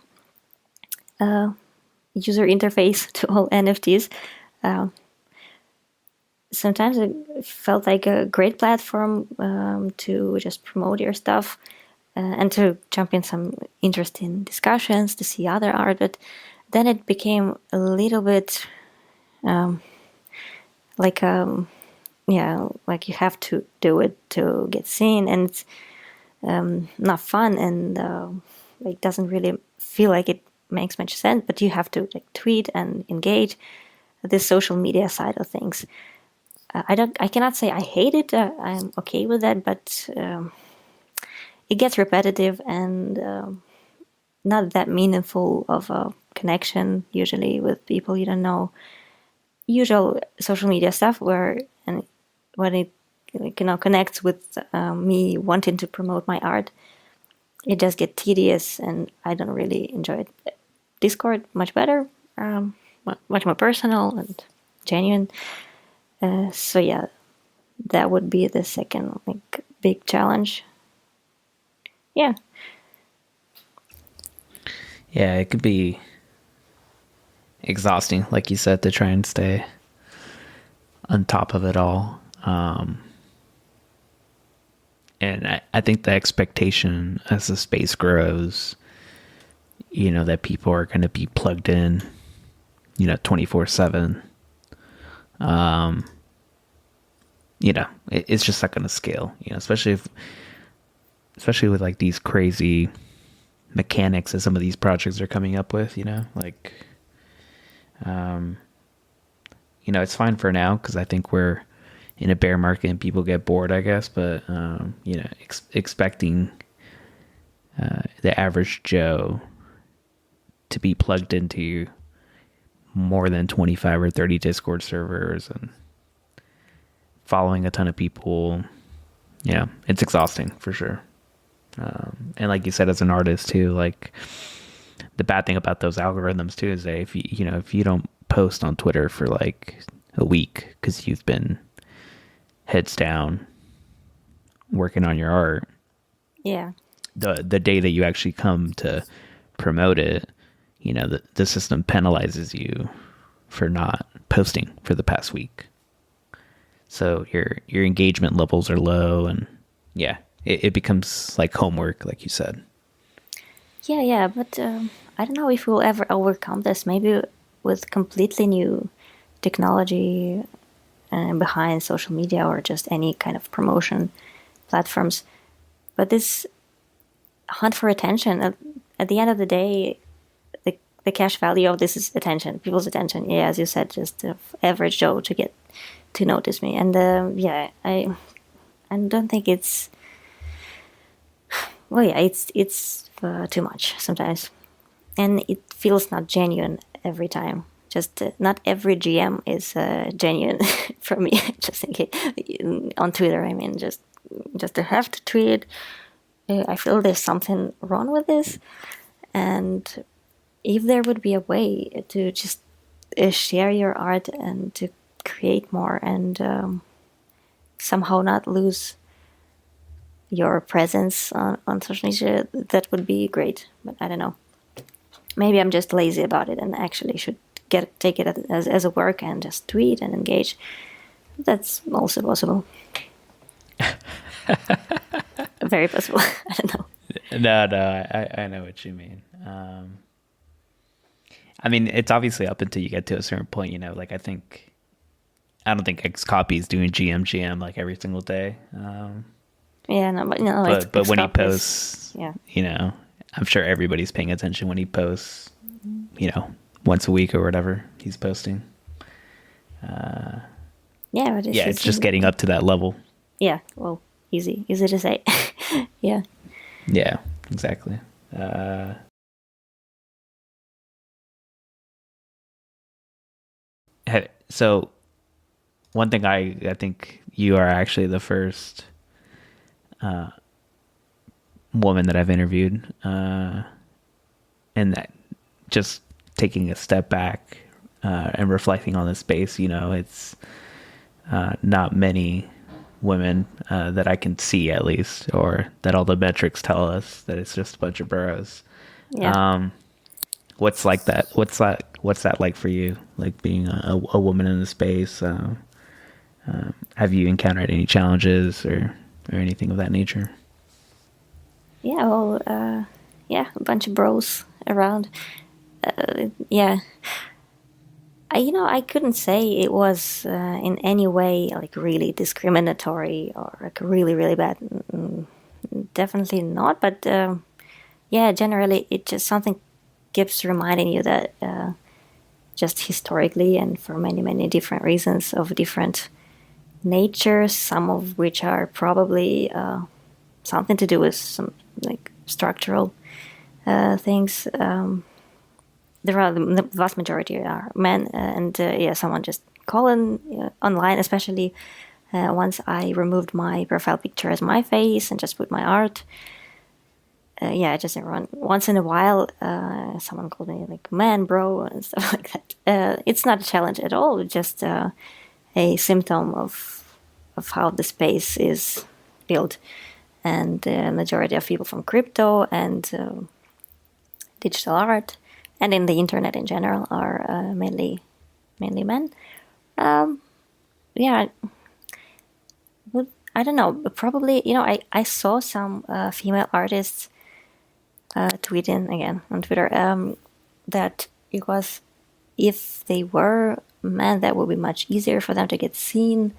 Speaker 1: user interface to all NFTs. Sometimes it felt like a great platform to just promote your stuff and to jump in some interesting discussions, to see other art, but then it became a little bit like like you have to do it to get seen, and it's not fun, and like doesn't really feel like it makes much sense. But you have to like tweet and engage this social media side of things. I cannot say I hate it. I'm okay with that, but it gets repetitive and not that meaningful of a connection usually with people you don't know. Usual social media stuff where, and when it connects with me wanting to promote my art, it just gets tedious and I don't really enjoy it. Discord, much better, much more personal and genuine. So yeah, that would be the second like big challenge. Yeah.
Speaker 3: Yeah, it could be exhausting, like you said, to try and stay on top of it all. And I think the expectation as the space grows, that people are going to be plugged in, 24/7. It's just not going to scale, especially with like these crazy mechanics that some of these projects are coming up with, it's fine for now because I think we're in a bear market and people get bored, I guess, but expecting the average Joe to be plugged into more than 25 or 30 Discord servers and following a ton of people, it's exhausting for sure. And like you said, as an artist too, like the bad thing about those algorithms too is that if you don't post on Twitter for like a week because you've been heads down working on your art,
Speaker 1: Yeah.
Speaker 3: the day that you actually come to promote it, the system penalizes you for not posting for the past week. so your engagement levels are low, and yeah, it becomes like homework, like you said.
Speaker 1: Yeah, but I don't know if we'll ever overcome this. Maybe with completely new technology behind social media or just any kind of promotion platforms. But this hunt for attention, at the end of the day, the cash value of this is attention, people's attention. Yeah, as you said, just the average Joe to get to notice me. And yeah, I don't think it's, well, yeah, it's too much sometimes. And it feels not genuine every time. Just not every GM is genuine for me. Just in case, on Twitter, I mean, just to have to tweet. I feel there's something wrong with this, and if there would be a way to just share your art and to create more and somehow not lose your presence on social media, that would be great. But I don't know. Maybe I'm just lazy about it and actually should take it as a work and just tweet and engage. That's also possible. Very possible. I don't know.
Speaker 3: No, I know what you mean. I mean, it's obviously up until you get to a certain point, you know, like I don't think X Copy is doing GM like every single day.
Speaker 1: Yeah, no,
Speaker 3: but when he posts,
Speaker 1: yeah,
Speaker 3: you know, I'm sure everybody's paying attention when he posts, you know, once a week or whatever he's posting.
Speaker 1: Yeah, but
Speaker 3: it's just getting up to that level.
Speaker 1: Yeah, well, easy to say. Yeah.
Speaker 3: Yeah, exactly. So one thing I think you are actually the first woman that I've interviewed, and that just taking a step back and reflecting on the space, you know, it's not many women that I can see, at least, or that all the metrics tell us that it's just a bunch of burros.
Speaker 1: Yeah.
Speaker 3: What's like that? What's that like for you? Like being a woman in the space? Have you encountered any challenges or anything of that nature?
Speaker 1: Yeah, well, yeah, a bunch of bros around. Yeah. I couldn't say it was in any way like really discriminatory or like really, really bad. Definitely not. But yeah, generally, it just something keeps reminding you that just historically and for many, many different reasons of different natures, some of which are probably something to do with some like structural things. The vast majority are men, and yeah, someone just calling online, especially once I removed my profile picture as my face and just put my art. Yeah, just everyone once in a while, someone called me like man, bro, and stuff like that. It's not a challenge at all; just a symptom of how the space is built, and the majority of people from crypto and digital art and in the internet in general are mainly men. Yeah, but I don't know. Probably, I saw some female artists tweeting again on Twitter that it was if they were men, that would be much easier for them to get seen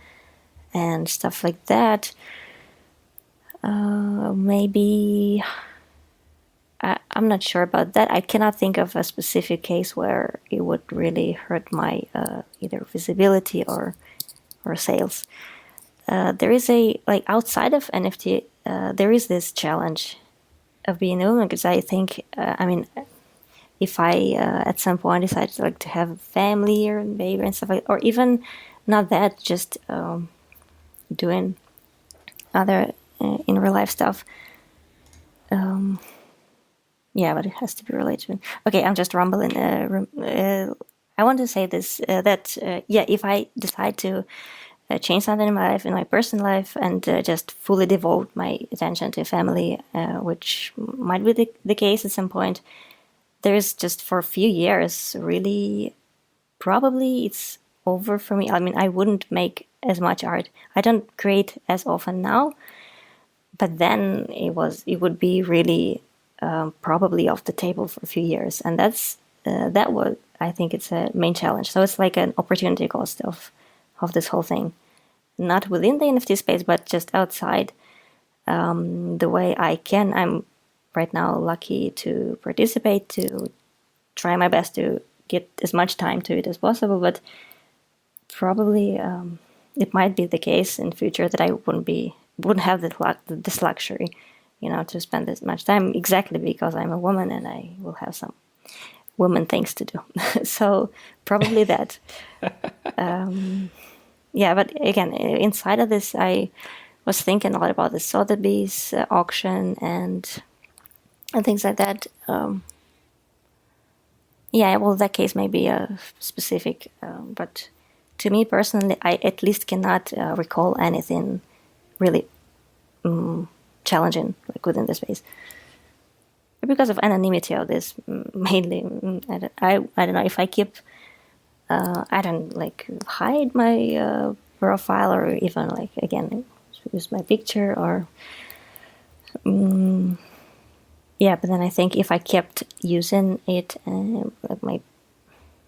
Speaker 1: and stuff like that. Maybe. I'm not sure about that. I cannot think of a specific case where it would really hurt my either visibility or sales. There is outside of NFT, there is this challenge of being a woman because I think, if I at some point decide to have a family or a baby and stuff or even not that, just doing other in real life stuff. Yeah, but it has to be related. Okay, I'm just rumbling. I want to say this, that if I decide to change something in my life, in my personal life, and just fully devote my attention to family, which might be the case at some point, there's just for a few years, really, probably it's over for me. I mean, I wouldn't make as much art. I don't create as often now, but then it would be really probably off the table for a few years, and that was, I think it's a main challenge. So it's like an opportunity cost of this whole thing, not within the NFT space, but just outside. The way I can, I'm right now lucky to participate, to try my best to get as much time to it as possible, but probably it might be the case in future that I wouldn't have this luxury, to spend this much time, exactly because I'm a woman and I will have some woman things to do. So probably that. Yeah, but again, inside of this, I was thinking a lot about the Sotheby's auction and things like that. Yeah, well, that case may be a specific, but to me personally, I at least cannot recall anything really challenging like within the space. Because of anonymity of this, mainly, I don't know if I keep, I don't like hide my profile or even like again use my picture or. Yeah, but then I think if I kept using it, like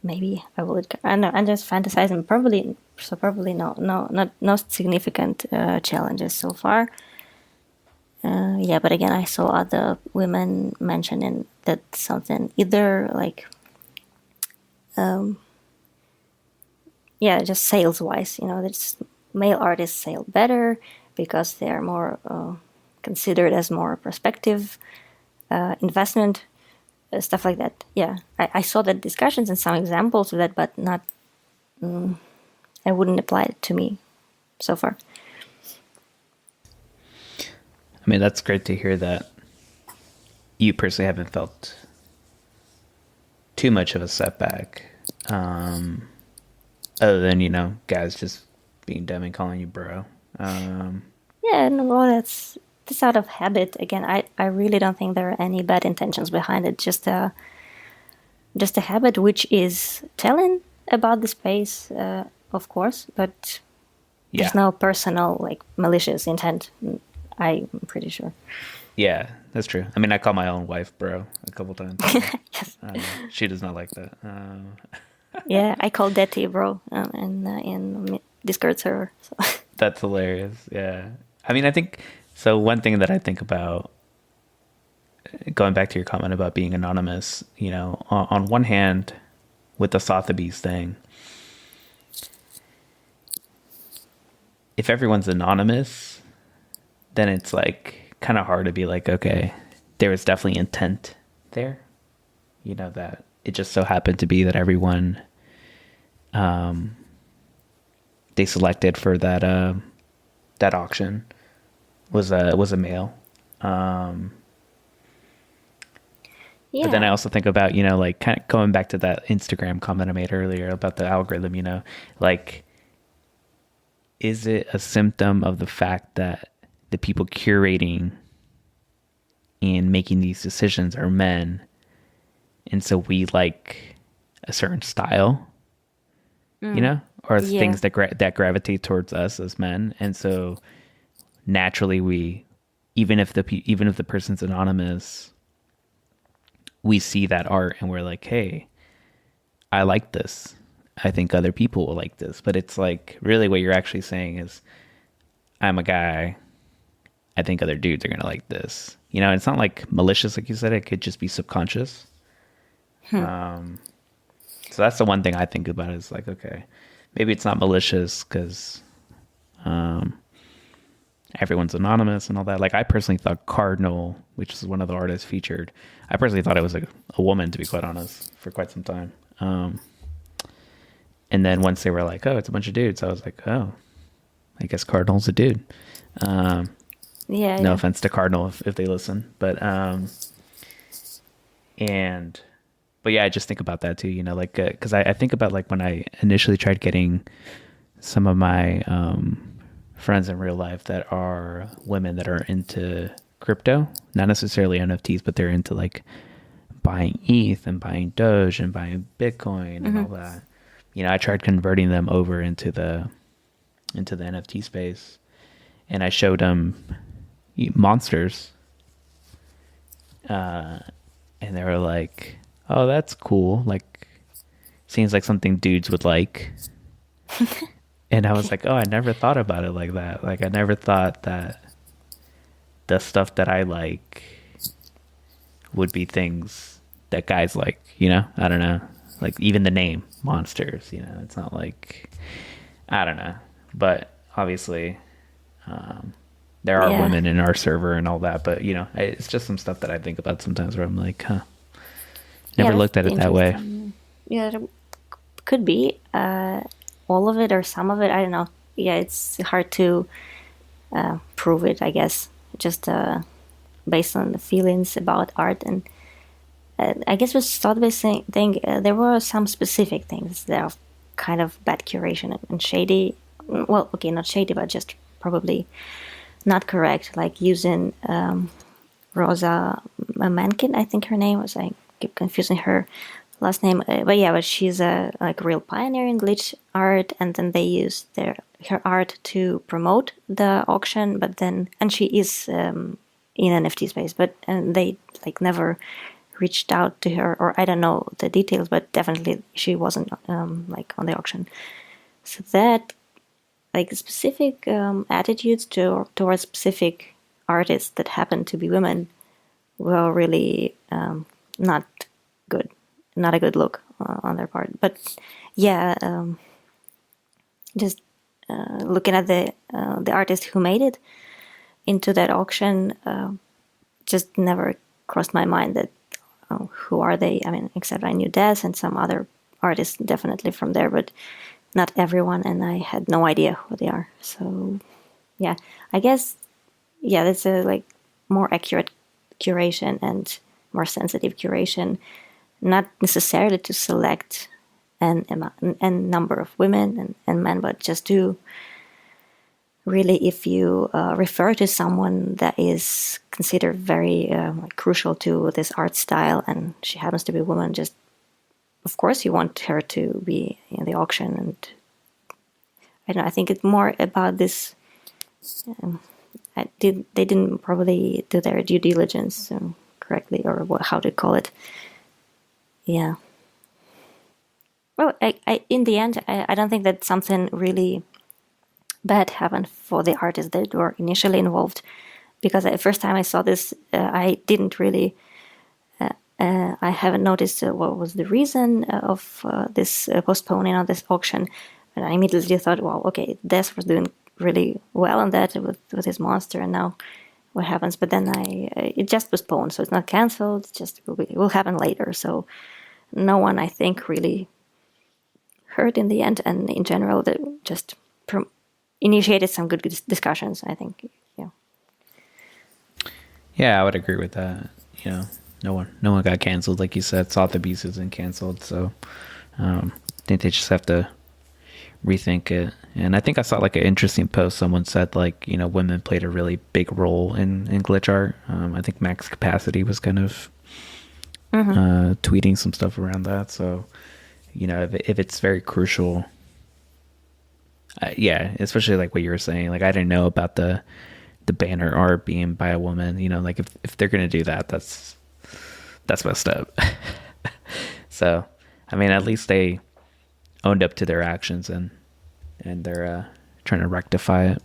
Speaker 1: maybe I would. I don't know. I'm just fantasizing. Probably no significant challenges so far. Yeah, but again, I saw other women mentioning that something either like, yeah, just sales wise, that male artists sell better because they are more considered as more prospective investment, stuff like that. Yeah, I saw that discussions and some examples of that, but not. I wouldn't apply it to me so far.
Speaker 3: I mean, that's great to hear that you personally haven't felt too much of a setback, other than, guys just being dumb and calling you bro.
Speaker 1: Yeah, no, well, that's out of habit. Again, I really don't think there are any bad intentions behind it. Just a habit which is telling about the space, of course, but there's no personal, like, malicious intent. I'm pretty sure.
Speaker 3: Yeah, that's true. I mean, I call my own wife bro a couple times.
Speaker 1: Yes.
Speaker 3: She does not like that.
Speaker 1: Yeah, I call Detty bro in Discord server. So.
Speaker 3: That's hilarious. Yeah. I mean, I think, so one thing that I think about, going back to your comment about being anonymous, on one hand, with the Sotheby's thing, if everyone's anonymous, then it's like kind of hard to be like, okay, there was definitely intent there, that it just so happened to be that everyone they selected for that auction was a male.
Speaker 1: Yeah.
Speaker 3: But then I also think about, like kind of going back to that Instagram comment I made earlier about the algorithm, like, is it a symptom of the fact that the people curating and making these decisions are men, and so we like a certain style, or things that gravitate towards us as men, and so naturally we, even if the person's anonymous, we see that art and we're like, hey, I like this. I think other people will like this. But it's like, really what you're actually saying is, I'm a guy, I think other dudes are going to like this. It's not like malicious, like you said. It could just be subconscious. So that's the one thing I think about is like, okay, maybe it's not malicious because everyone's anonymous and all that. Like, I personally thought Cardinal, which is one of the artists featured, I personally thought it was a woman, to be quite honest, for quite some time. And then once they were like, oh, it's a bunch of dudes, I was like, oh, I guess Cardinal's a dude. No offense to Cardinal if they listen, but yeah, I just think about that too, like, because I think about like when I initially tried getting some of my friends in real life that are women that are into crypto, not necessarily NFTs, but they're into like buying ETH and buying Doge and buying Bitcoin and all that. I tried converting them over into the into the NFT space, and I showed them monsters, and they were like, "Oh, that's cool. Like, seems like something dudes would like." And I was like, "Oh, I never thought about it like that. Like, I never thought that the stuff that I like would be things that guys like, you know? I don't know. Like, even the name, Monsters, you know? It's not like, I don't know. But obviously, there are
Speaker 1: Yeah.
Speaker 3: women in our server and all that, but, you know, it's just some stuff that I think about sometimes where I'm like, huh,
Speaker 1: Yeah,
Speaker 3: never
Speaker 1: that's
Speaker 3: looked at it that way.
Speaker 1: interesting. Yeah, there could be all of it or some of it. I don't know. Yeah, it's hard to prove it, I guess. Just based on the feelings about art. And I guess with Sotheby's thing, there were some specific things that are kind of bad curation and shady. Well, okay, not shady, but just probably not correct. Like using Rosa Mankin, I think her name was. I keep confusing her last name, but yeah, but she's a like real pioneer in glitch art, and then they use her art to promote the auction. But then, and she is in NFT space, but and they like never reached out to her, or I don't know the details, but definitely she wasn't like on the auction. So that like specific attitudes towards specific artists that happen to be women were really not good, not a good look on their part. But yeah, just looking at the artist who made it into that auction, just never crossed my mind that who are they? I mean, except I knew Des and some other artists definitely from there, but not everyone, and I had no idea who they are. So yeah, I guess yeah, that's a like more accurate curation and more sensitive curation, not necessarily to select an number of women and men, but just to really, if you refer to someone that is considered very like crucial to this art style, and she happens to be a woman, just of course you want her to be in the auction. And I don't know, I think it's more about this. They didn't probably do their due diligence correctly, or how to call it. Yeah. Well, in the end, I don't think that something really bad happened for the artists that were initially involved, because the first time I saw this, I didn't really. I haven't noticed what was the reason of this postponing of this auction, and I immediately thought, well, okay, Des was doing really well on that with his monster, and now what happens? But then it just postponed, so it's not canceled. It just will happen later. So no one, I think, really hurt in the end, and in general, that just initiated some good discussions, I think. Yeah.
Speaker 3: Yeah, I would agree with that. You know, no one got canceled, like you said. Sotheby's isn't canceled, so I think they just have to rethink it. And I think I saw like an interesting post. Someone said like, you know, women played a really big role in glitch art. I think Max Capacity was kind of tweeting some stuff around that. So, you know, if it's very crucial, yeah, especially like what you were saying. Like I didn't know about the banner art being by a woman. You know, like if they're gonna do that, that's messed up. So, I mean, at least they owned up to their actions and they're trying to rectify it.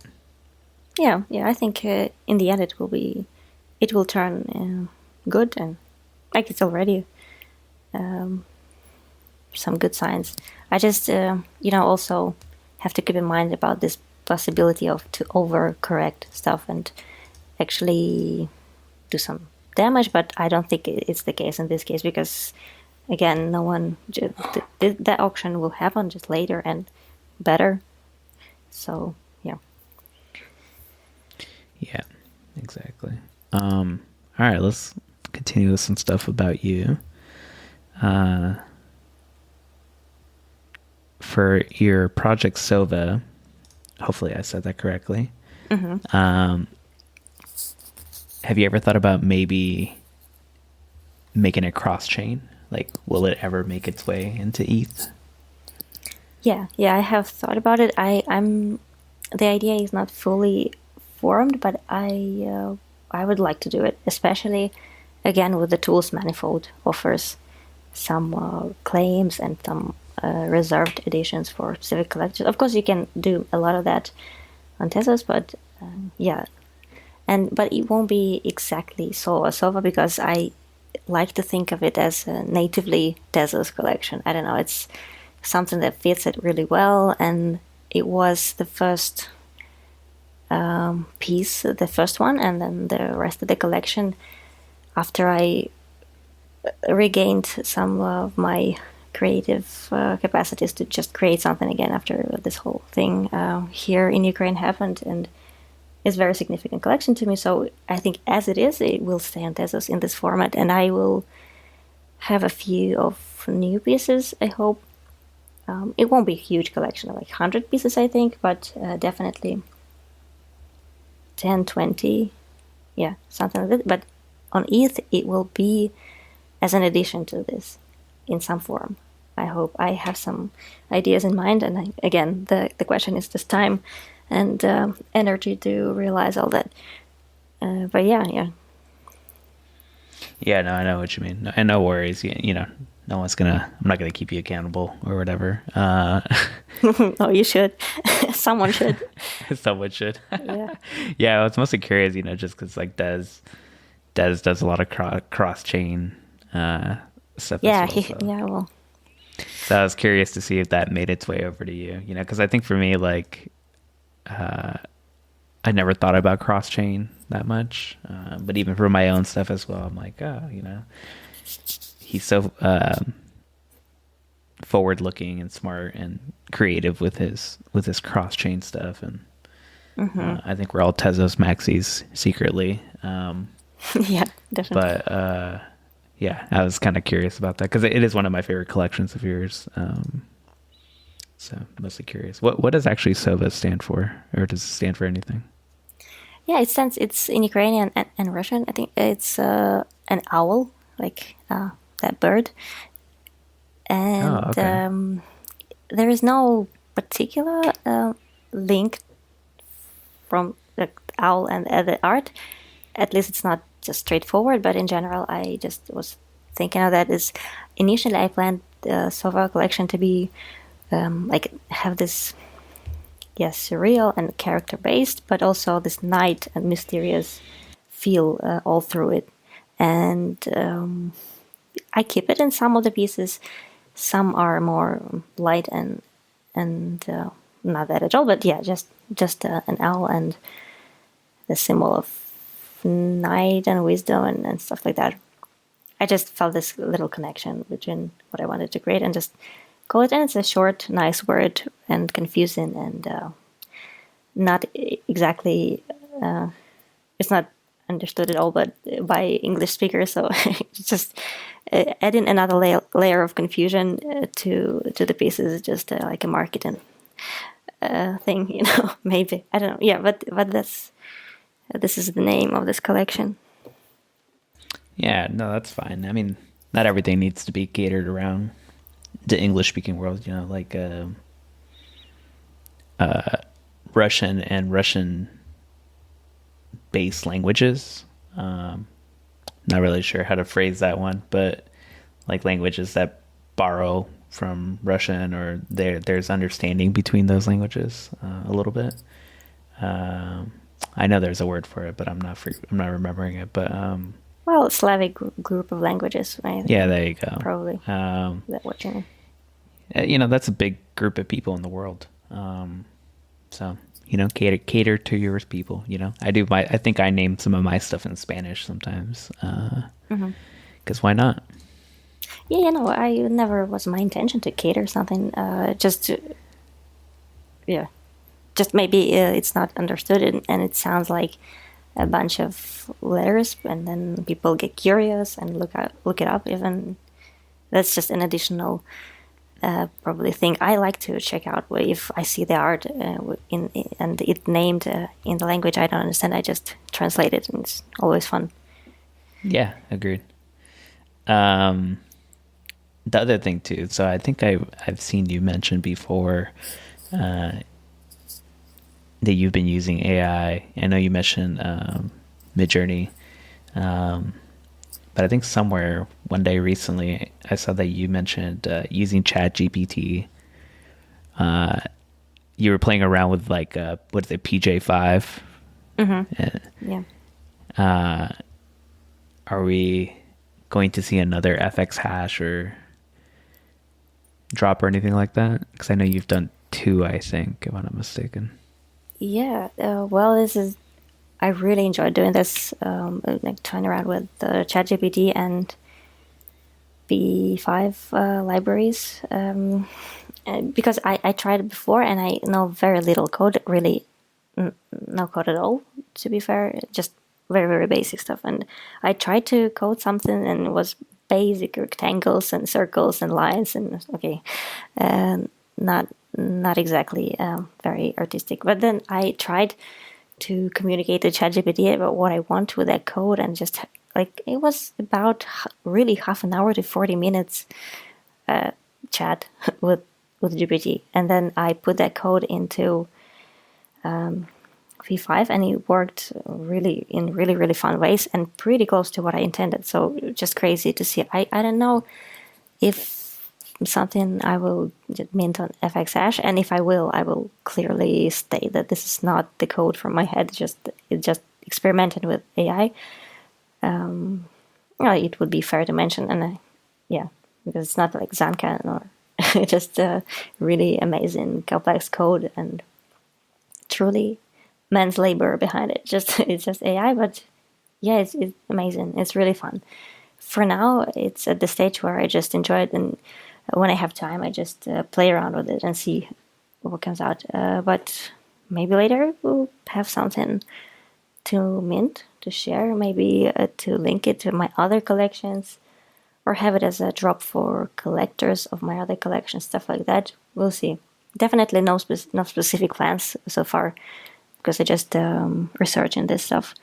Speaker 1: Yeah, I think in the end it will turn good, and like it's already some good signs. I just also have to keep in mind about this possibility of to overcorrect stuff and actually do some damage, but I don't think it's the case in this case, because again, no one that auction will happen just later and better. So yeah.
Speaker 3: Yeah, exactly. All right, let's continue with some stuff about you. For your project Sova, hopefully I said that correctly. Have you ever thought about maybe making a cross chain? Like, will it ever make its way into ETH?
Speaker 1: Yeah, I have thought about it. I'm the idea is not fully formed, but I would like to do it, especially again with the tools manifold offers some claims and some reserved editions for specific collectors. Of course, you can do a lot of that on Tezos, but yeah, but it won't be exactly Sova because I like to think of it as a natively Tezos collection. I don't know, it's something that fits it really well, and it was the first piece, the first one, and then the rest of the collection after I regained some of my creative capacities to just create something again after this whole thing here in Ukraine happened, and it's a very significant collection to me. So I think as it is, it will stay on Tezos in this format, and I will have a few of new pieces, I hope. It won't be a huge collection of like 100 pieces, I think, but definitely 10, 20, yeah, something like that. But on ETH, it will be as an addition to this in some form. I hope. I have some ideas in mind, and again, the question is just time and energy to realize all that. But yeah.
Speaker 3: Yeah, no, I know what you mean. And no worries. You know, no one's I'm not gonna keep you accountable or whatever.
Speaker 1: Oh, you should. Someone should.
Speaker 3: Someone should.
Speaker 1: Yeah.
Speaker 3: Yeah, I was mostly curious, you know, just because like Des does a lot of cross chain stuff.
Speaker 1: Yeah,
Speaker 3: as well,
Speaker 1: yeah. Well,
Speaker 3: so I was curious to see if that made its way over to you, you know, because I think for me, like, I never thought about cross chain that much, but even for my own stuff as well, I'm like, oh, you know, he's so forward looking and smart and creative with his cross chain stuff, and I think we're all Tezos maxis secretly.
Speaker 1: yeah, definitely.
Speaker 3: But yeah, I was kind of curious about that because it is one of my favorite collections of yours. So mostly curious. What does actually Sova stand for, or does it stand for anything?
Speaker 1: Yeah, it's in Ukrainian and Russian. I think it's an owl, like that bird. And
Speaker 3: okay.
Speaker 1: there is no particular link from the owl and the art. At least it's not just straightforward, but in general, I just was thinking of that is initially I planned the Sova collection to be like have this, yes, surreal and character based, but also this night and mysterious feel all through it. And I keep it in some of the pieces. Some are more light and not that at all. But yeah, just an owl and the symbol of night and wisdom and stuff like that. I just felt this little connection between what I wanted to create and just call it. And it's a short, nice word and confusing and not exactly. It's not understood at all, but by English speakers. So just adding another layer of confusion to the pieces, just like a marketing thing, you know. Maybe I don't know. Yeah, but this is the name of this collection.
Speaker 3: Yeah, no, that's fine. I mean, not everything needs to be catered around the English-speaking world. You know, like Russian and Russian-based languages. Not really sure how to phrase that one, but like languages that borrow from Russian, or there's understanding between those languages a little bit. I know there's a word for it, but I'm not remembering it. But
Speaker 1: well, Slavic group of languages. Right?
Speaker 3: Yeah, there you go.
Speaker 1: Probably. That what you mean?
Speaker 3: You know, that's a big group of people in the world. So you know, cater to your people. You know, I think I name some of my stuff in Spanish sometimes. Because why not?
Speaker 1: Yeah, you know, I never was my intention to cater something. Just maybe it's not understood and it sounds like a bunch of letters, and then people get curious and look it up. Even that's just an additional probably thing I like to check out. If I see the art and it named in the language I don't understand, I just translate it, and it's always fun.
Speaker 3: Yeah, agreed. The other thing too, so I think I've seen you mention before that you've been using AI. I know you mentioned Midjourney, but I think somewhere one day recently I saw that you mentioned using ChatGPT. You were playing around with like what is it, PJ5?
Speaker 1: Yeah.
Speaker 3: Are we going to see another FX hash or drop or anything like that? Because I know you've done 2, I think, if I'm not mistaken.
Speaker 1: Yeah. Well, I really enjoyed doing this, like toying around with ChatGPT and B5 libraries, because I tried it before and I know very little code, really no code at all, to be fair, just very, very basic stuff. And I tried to code something and it was basic rectangles and circles and lines and okay, not exactly very artistic. But then I tried to communicate to ChatGPT about what I want with that code, and just like it was about really half an hour to 40 minutes chat with GPT, and then I put that code into V5, and it worked really in really, really fun ways and pretty close to what I intended. So just crazy to see. I don't know if something I will just mint on FX hash, and if I will clearly state that this is not the code from my head. It just experimented with AI. It would be fair to mention, and yeah, because it's not like Zancan or just really amazing complex code and truly man's labor behind it. It's just AI, but yeah, it's amazing. It's really fun. For now, it's at the stage where I just enjoy it, and when I have time, I just play around with it and see what comes out. But maybe later we'll have something to mint, to share, maybe to link it to my other collections, or have it as a drop for collectors of my other collections, stuff like that. We'll see. Definitely no specific plans so far, because I just researching this stuff.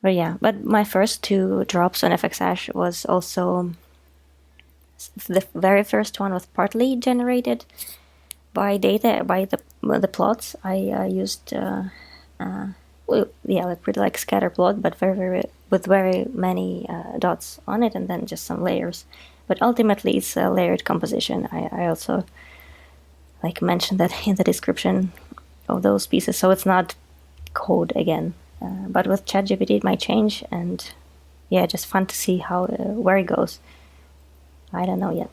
Speaker 1: But yeah, but my first 2 drops on FXH was also, the very first one was partly generated by data, by the plots. I used pretty like scatter plot, but with very many dots on it, and then just some layers. But ultimately, it's a layered composition. I also like mentioned that in the description of those pieces, so it's not code again. But with ChatGPT, it might change, and yeah, just fun to see how where it goes. I don't know yet.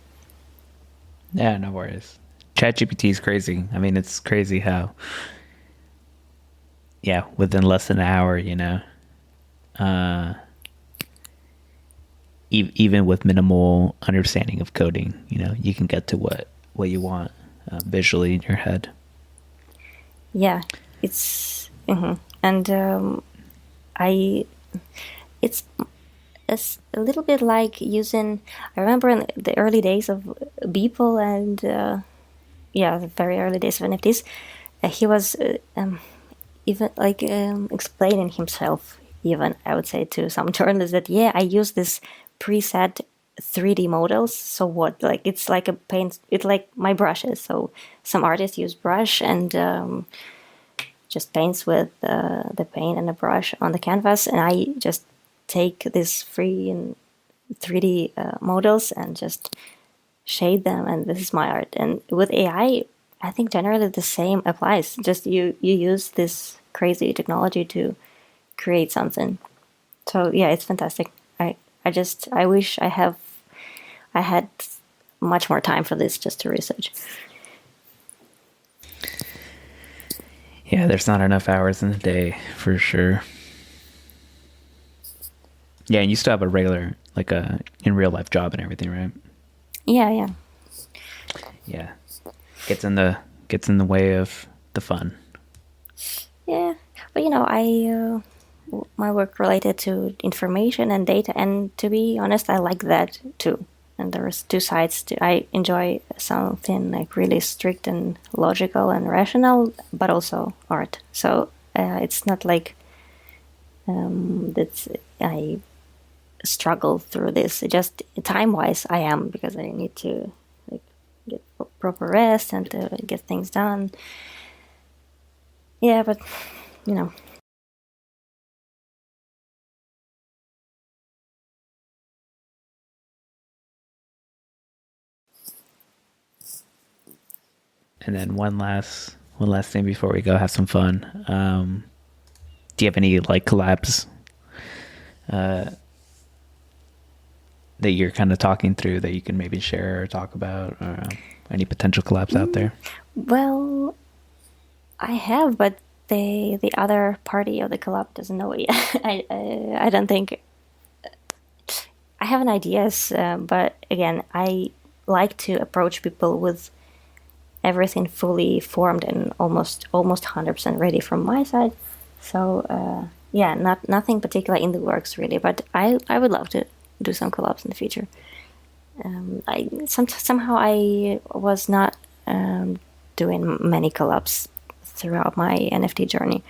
Speaker 3: Yeah, no worries. ChatGPT is crazy. I mean, it's crazy how, yeah, within less than an hour, even with minimal understanding of coding, you can get to what you want visually in your head.
Speaker 1: Yeah, it's and it's a little bit like using. I remember in the early days of Beeple and the very early days of NFTs, he was even like explaining himself. Even I would say to some journalists that I use this preset 3D models. So what? Like it's like a paint. It's like my brushes. So some artists use brush and just paints with the paint and the brush on the canvas, and I just take this free and 3D models and just shade them, and this is my art. And with AI, I think generally the same applies. Just you use this crazy technology to create something. So yeah, it's fantastic. I wish I had much more time for this just to research.
Speaker 3: Yeah, there's not enough hours in the day for sure. Yeah, and you still have a regular, like a in real life job and everything, right?
Speaker 1: Yeah.
Speaker 3: Yeah, gets in the way of the fun.
Speaker 1: Yeah, but my work related to information and data, and to be honest, I like that too. And there's 2 sides to. I enjoy something like really strict and logical and rational, but also art. So it's not like that I struggle through this. Just time-wise, I am, because I need to like get proper rest and to get things done. Yeah, but you know.
Speaker 3: And then one last thing before we go have some fun. Do you have any like collabs that you're kind of talking through that you can maybe share or talk about, or any potential collabs out there?
Speaker 1: Well, I have, but the other party of the club doesn't know it yet. I don't think I have an ideas, but again, I like to approach people with everything fully formed and almost 100% ready from my side. So yeah, nothing particular in the works really, but I would love to do some collabs in the future. Somehow I was not doing many collabs throughout my NFT journey.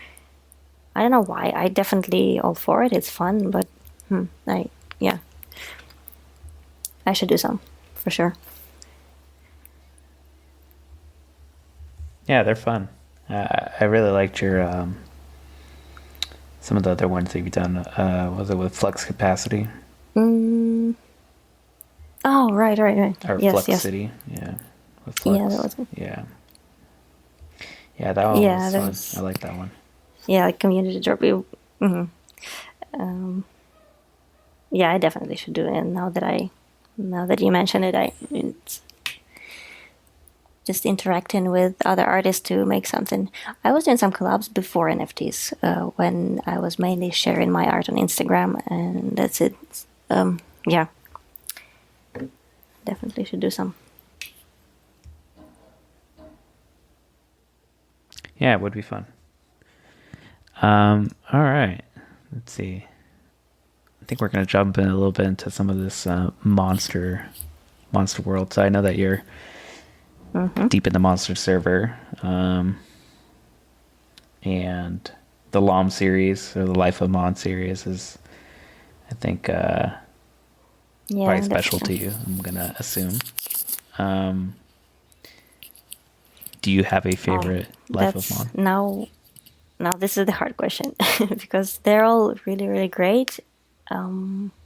Speaker 1: I don't know why. I definitely all for it. It's fun, but yeah, I should do some for sure.
Speaker 3: Yeah, they're fun. I really liked your some of the other ones that you've done. Was it with Flux Capacity
Speaker 1: Oh, right.
Speaker 3: or
Speaker 1: Yes,
Speaker 3: Flux
Speaker 1: yes.
Speaker 3: City? Yeah, with Flux.
Speaker 1: Yeah, that was good.
Speaker 3: Yeah, yeah, that one
Speaker 1: Yeah,
Speaker 3: was
Speaker 1: that
Speaker 3: fun.
Speaker 1: was
Speaker 3: I like that one.
Speaker 1: yeah, like community job. Yeah, I definitely should do it. And now that you mention it, it's just interacting with other artists to make something. I was doing some collabs before NFTs when I was mainly sharing my art on Instagram, and that's it. Yeah, definitely should do some.
Speaker 3: Yeah, it would be fun. All right. Let's see. I think we're gonna jump in a little bit into some of this monster world. So I know that you're deep in the monster server, and the LOM series or the Life of Mon series is, I think,
Speaker 1: Yeah,
Speaker 3: probably special to
Speaker 1: definitely.
Speaker 3: you. I'm gonna assume. Do you have a
Speaker 1: Oh,
Speaker 3: favorite Life of
Speaker 1: that's
Speaker 3: Mon?
Speaker 1: now. Now this is the hard question because they're all really great.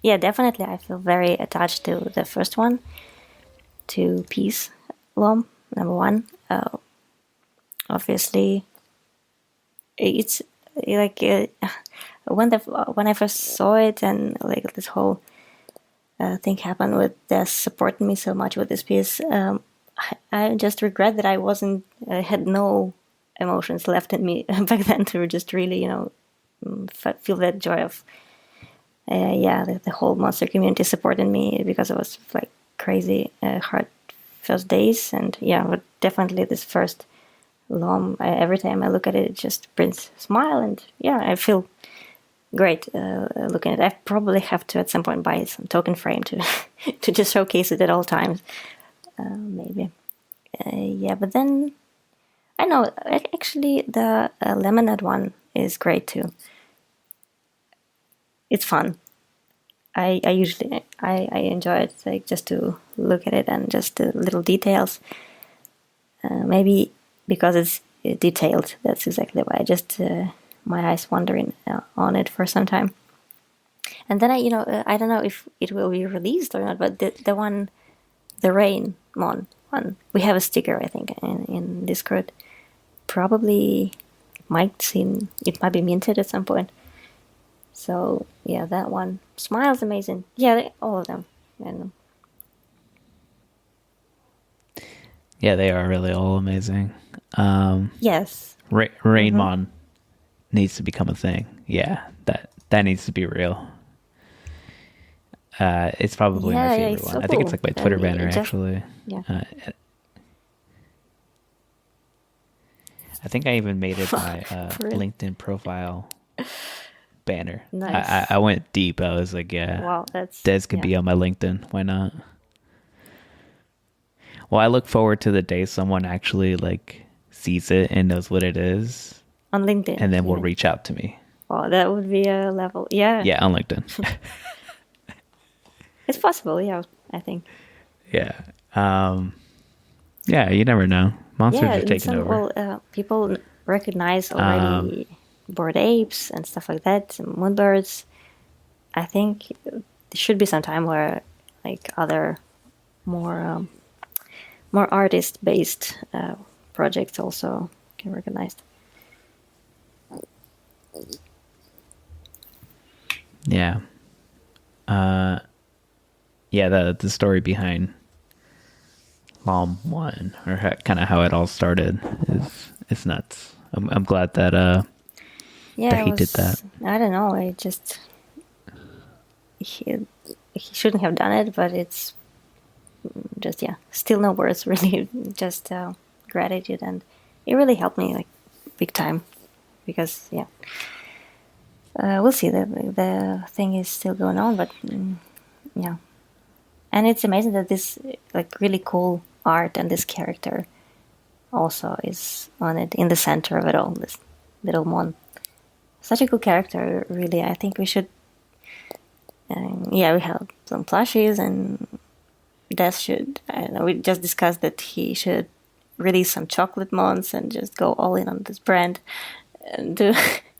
Speaker 1: Yeah, definitely. I feel very attached to the first one, to Peace Lom, number one. Obviously, it's like when I first saw it and like this whole thing happened with Des supporting me so much with this piece. I just regret that I had no emotions left in me back then to just really, feel that joy of yeah, the whole monster community supported me because it was like crazy hard first days, and yeah, but definitely this first LOM. Every time I look at it, it just brings a smile, and yeah, I feel great looking at it. I probably have to at some point buy some token frame to to just showcase it at all times, maybe. Yeah, but then I know actually the lemonade one is great too. It's fun. I usually I enjoy it like just to look at it and just the little details. Maybe because it's detailed. That's exactly why. I just my eyes wandering on it for some time. And then I don't know if it will be released or not. But the one, the Rain Mon one, we have a sticker I think in Discord. Probably it might be minted at some point. So yeah, that one smiles amazing. Yeah, all of them. And
Speaker 3: Yeah, they are really all amazing.
Speaker 1: yes,
Speaker 3: Rainmon needs to become a thing. Yeah, that needs to be real. It's probably my
Speaker 1: yeah,
Speaker 3: favorite
Speaker 1: it's
Speaker 3: one.
Speaker 1: so
Speaker 3: I think it's
Speaker 1: cool.
Speaker 3: like my
Speaker 1: And
Speaker 3: Twitter banner
Speaker 1: it just
Speaker 3: actually.
Speaker 1: yeah.
Speaker 3: Uh, I think I even made it my
Speaker 1: For real.
Speaker 3: LinkedIn profile banner. I
Speaker 1: Nice.
Speaker 3: went deep. I was like, yeah,
Speaker 1: Wow, that's
Speaker 3: Des could
Speaker 1: yeah.
Speaker 3: be on my LinkedIn. Why not? Well, I look forward to the day someone actually like sees it and knows what it is,
Speaker 1: On LinkedIn,
Speaker 3: and then
Speaker 1: you
Speaker 3: will
Speaker 1: mean?
Speaker 3: reach out to me.
Speaker 1: Oh, that would be a level. Yeah,
Speaker 3: Yeah, on LinkedIn.
Speaker 1: it's possible. Yeah, I think.
Speaker 3: Yeah. Yeah, you never know. Monsters
Speaker 1: Yeah,
Speaker 3: are
Speaker 1: in
Speaker 3: taking
Speaker 1: some
Speaker 3: over.
Speaker 1: people recognize already Bored Apes and stuff like that, Moonbirds. I think there should be some time where like other more more artist-based projects also get recognized.
Speaker 3: Yeah. Yeah, the story behind LOM 1, or kind of how it all started, is nuts. I'm glad that that he did that.
Speaker 1: I don't know. I just he shouldn't have done it, but it's just still no words really. Just gratitude, and it really helped me like big time because we'll see. The thing is still going on, but yeah, and it's amazing that this like really cool art and this character also is on it in the center of it all. This little Mon, such a cool character. Really, I think we should. We have some plushies, and Des should. I don't know. We just discussed that he should release some chocolate Mons and just go all in on this brand and do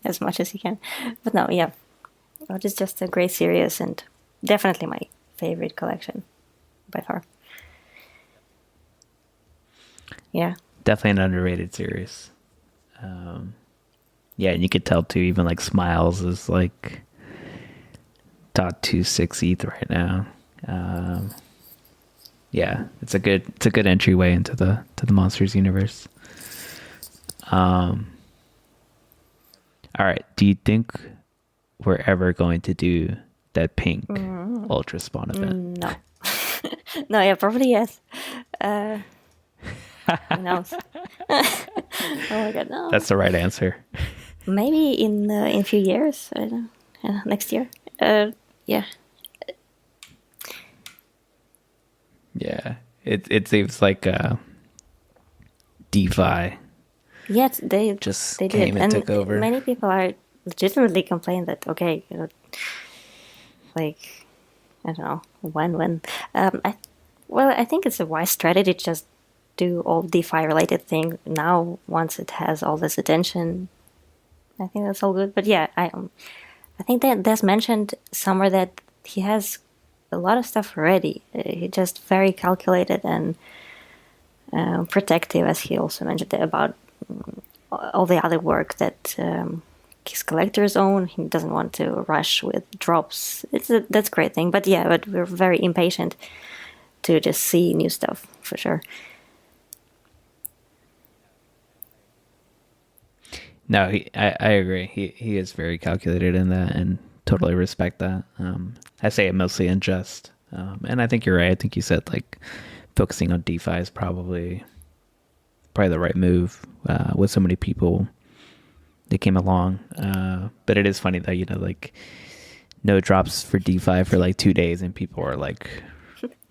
Speaker 1: as much as he can. But no, it's just a great series and definitely my favorite collection by far. Yeah.
Speaker 3: Definitely an underrated series. Yeah, and you could tell too, even like Smiles is like .26 ETH right now. Yeah, it's a good entryway into the Monsters universe. All right, do you think we're ever going to do that pink Ultra Spawn event?
Speaker 1: No. No, yeah, probably yes. Who knows? Oh my god, no.
Speaker 3: That's the right answer.
Speaker 1: Maybe in a few years. I don't know. Next year. Yeah.
Speaker 3: Yeah, it seems like DeFi.
Speaker 1: Yes, they
Speaker 3: just
Speaker 1: they
Speaker 3: came
Speaker 1: did.
Speaker 3: and took over.
Speaker 1: Many people are legitimately complaining that like I don't know when. I think it's a wise strategy to just do all DeFi related thing now once it has all this attention. I think that's all good. But yeah, I think that Des mentioned somewhere that he has a lot of stuff ready. He just very calculated and protective, as he also mentioned about all the other work that his collectors own. He doesn't want to rush with drops. That's a great thing. But we're very impatient to just see new stuff for sure.
Speaker 3: No, I agree. He is very calculated in that, and totally respect that. I say it mostly in jest, and I think you're right. I think you said like focusing on DeFi is probably the right move with so many people that came along. But it is funny that like no drops for DeFi for like 2 days, and people are like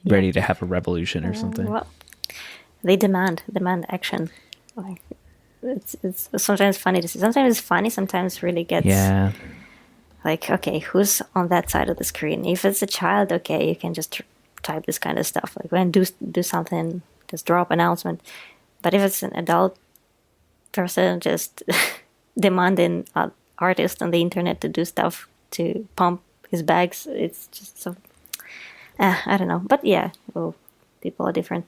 Speaker 3: ready to have a revolution or something.
Speaker 1: Well, they demand action. Like, it's sometimes funny to see. Sometimes it's funny. Sometimes really gets like, okay, who's on that side of the screen? If it's a child, okay, you can just type this kind of stuff. Like when do something, just drop announcement. But if it's an adult person just demanding an artist on the internet to do stuff to pump his bags, it's just so. I don't know. But yeah, well, people are different.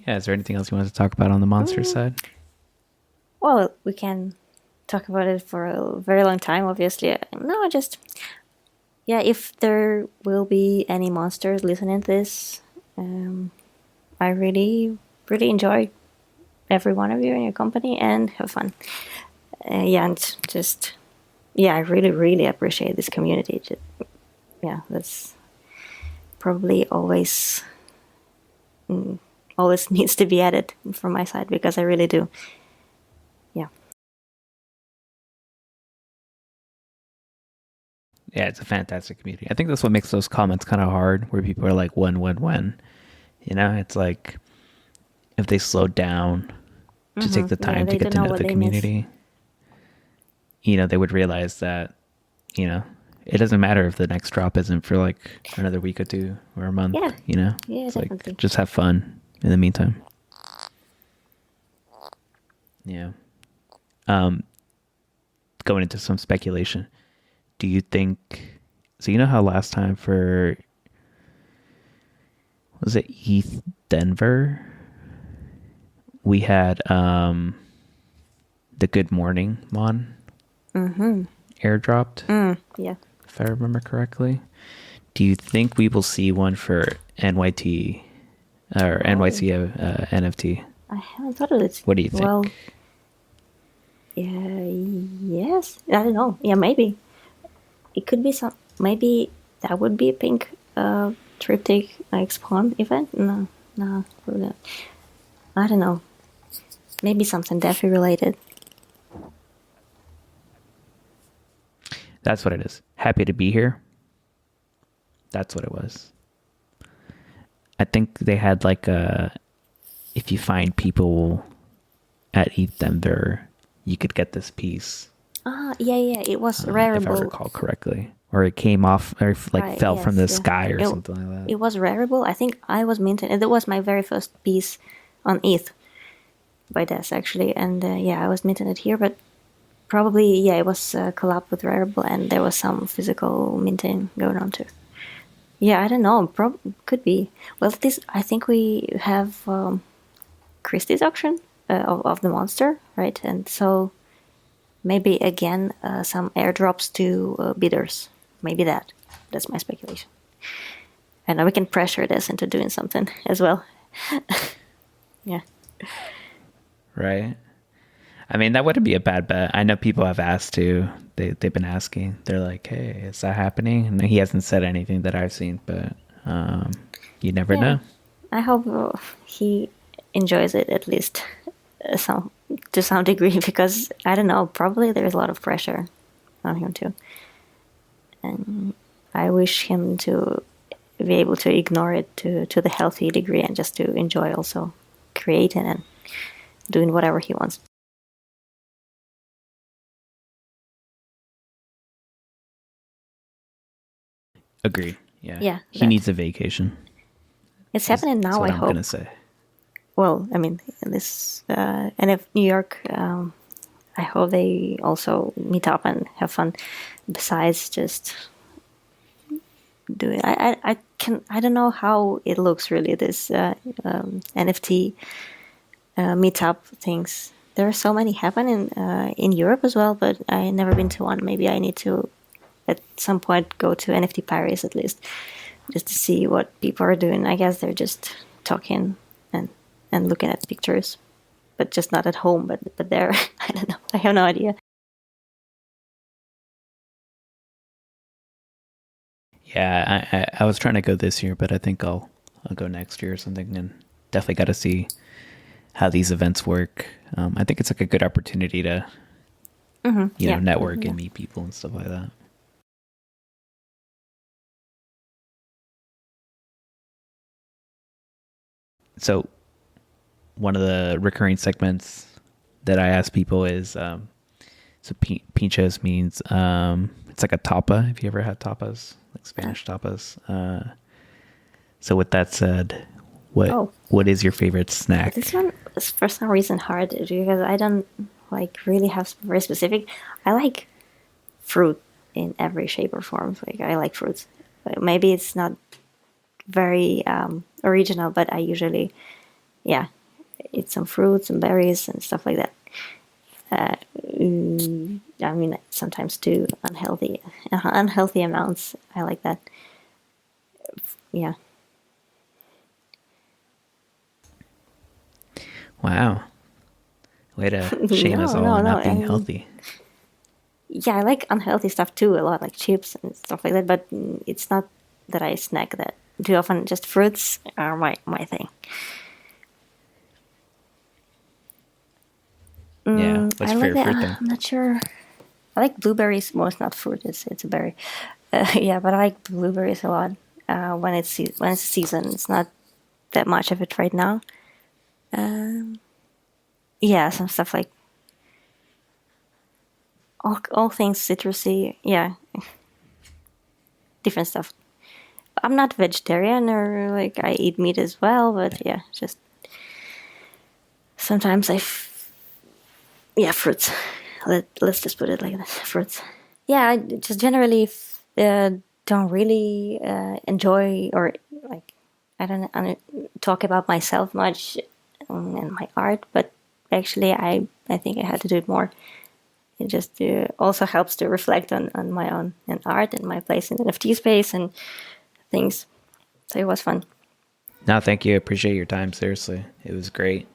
Speaker 3: Yeah, is there anything else you want to talk about on the monster side?
Speaker 1: Well, we can talk about it for a very long time, obviously. No, just if there will be any monsters listening to this, I really, really enjoy every one of you in your company and have fun. And just, I really, really appreciate this community. That's probably always needs to be added from my side because I really do. Yeah.
Speaker 3: Yeah, it's a fantastic community. I think that's what makes those comments kind of hard, where people are like, when? It's like if they slow down to take the time to get to know the community. they would realize that, it doesn't matter if the next drop isn't for like another week or two or a month,
Speaker 1: Yeah. Yeah,
Speaker 3: It's
Speaker 1: definitely.
Speaker 3: like, just have fun in the meantime. Yeah. Going into some speculation, do you think, so you know how last time for, was it ETH Denver, we had the Good Morning Mon airdropped,
Speaker 1: Yeah.
Speaker 3: if I remember correctly. Do you think we will see one for NYT or NYC NFT?
Speaker 1: I haven't thought of it.
Speaker 3: What do you think?
Speaker 1: Well, yeah, yes. I don't know. Yeah, maybe. It could be some. Maybe that would be a pink triptych like spawn event. No, probably not. I don't know. Maybe something DeFi related.
Speaker 3: That's what it is. Happy to be here. That's what it was. I think they had like if you find people at ETH Denver, you could get this piece.
Speaker 1: Yeah. It was
Speaker 3: If I
Speaker 1: rareable.
Speaker 3: recall correctly. Or it came off, or like
Speaker 1: Right,
Speaker 3: fell from the
Speaker 1: yes, yeah.
Speaker 3: sky or something like that.
Speaker 1: It was rareable. I think I was minting. It was my very first piece on ETH by Des, actually. And yeah, I was minting it here, but probably, yeah, it was collab with rareable, and there was some physical minting going on too. Yeah, I don't know. Could be. Well, this, I think we have Christie's auction of the monster, right? And so maybe again some airdrops to bidders. Maybe that's my speculation. And we can pressure this into doing something as well. Yeah.
Speaker 3: Right? I mean, that wouldn't be a bad bet. I know people have asked too. They've been asking. They're like, "Hey, is that happening?" And he hasn't said anything that I've seen, but you never know.
Speaker 1: I hope he enjoys it at least to some degree, because I don't know. Probably there's a lot of pressure on him too, and I wish him to be able to ignore it to the healthy degree and just to enjoy also creating and doing whatever he wants.
Speaker 3: Agreed. Yeah.
Speaker 1: Yeah,
Speaker 3: He
Speaker 1: that.
Speaker 3: needs a vacation.
Speaker 1: It's happening now,
Speaker 3: That's what
Speaker 1: I
Speaker 3: I'm
Speaker 1: hope.
Speaker 3: gonna say.
Speaker 1: Well, I mean, this and if New York, I hope they also meet up and have fun. Besides just doing, I don't know how it looks really. This NFT meetup things. There are so many happening in Europe as well, but I never been to one. Maybe I need to at some point go to NFT Paris at least, just to see what people are doing. I guess they're just talking and looking at pictures, but just not at home, but there. I don't know. I have no idea.
Speaker 3: Yeah, I was trying to go this year, but I think I'll go next year or something, and definitely got to see how these events work. I think it's like a good opportunity to
Speaker 1: Yeah.
Speaker 3: network and meet people and stuff like that. So one of the recurring segments that I ask people is so pinchos means it's like a tapa. Have you ever had tapas, like Spanish tapas? So with that said, what is your favorite snack?
Speaker 1: This one is for some reason hard because I don't like really have very specific. I like fruit in every shape or form. Like I like fruits. Maybe it's not very original, but I usually, eat some fruits and berries and stuff like that. I mean, sometimes too unhealthy amounts. I like that. Yeah.
Speaker 3: Wow. Way to shame us all on not being healthy.
Speaker 1: Yeah, I like unhealthy stuff too a lot, like chips and stuff like that, but it's not that I snack that too often. Just fruits are my thing.
Speaker 3: Yeah, what's your favorite fruit then?
Speaker 1: I'm not sure. I like blueberries. Well, it's not fruit; it's a berry. Yeah, but I like blueberries a lot. When it's season, it's not that much of it right now. Yeah, some stuff like all things citrusy. Yeah, different stuff. I'm not vegetarian or like I eat meat as well, but yeah, just sometimes yeah, fruits. Let's just put it like this, fruits. Yeah, I just generally don't really enjoy or like I don't talk about myself much and my art, but actually I think I had to do it more. It just also helps to reflect on my own and art and my place in NFT space and things. So it was fun.
Speaker 3: No, thank you. I appreciate your time. Seriously, it was great.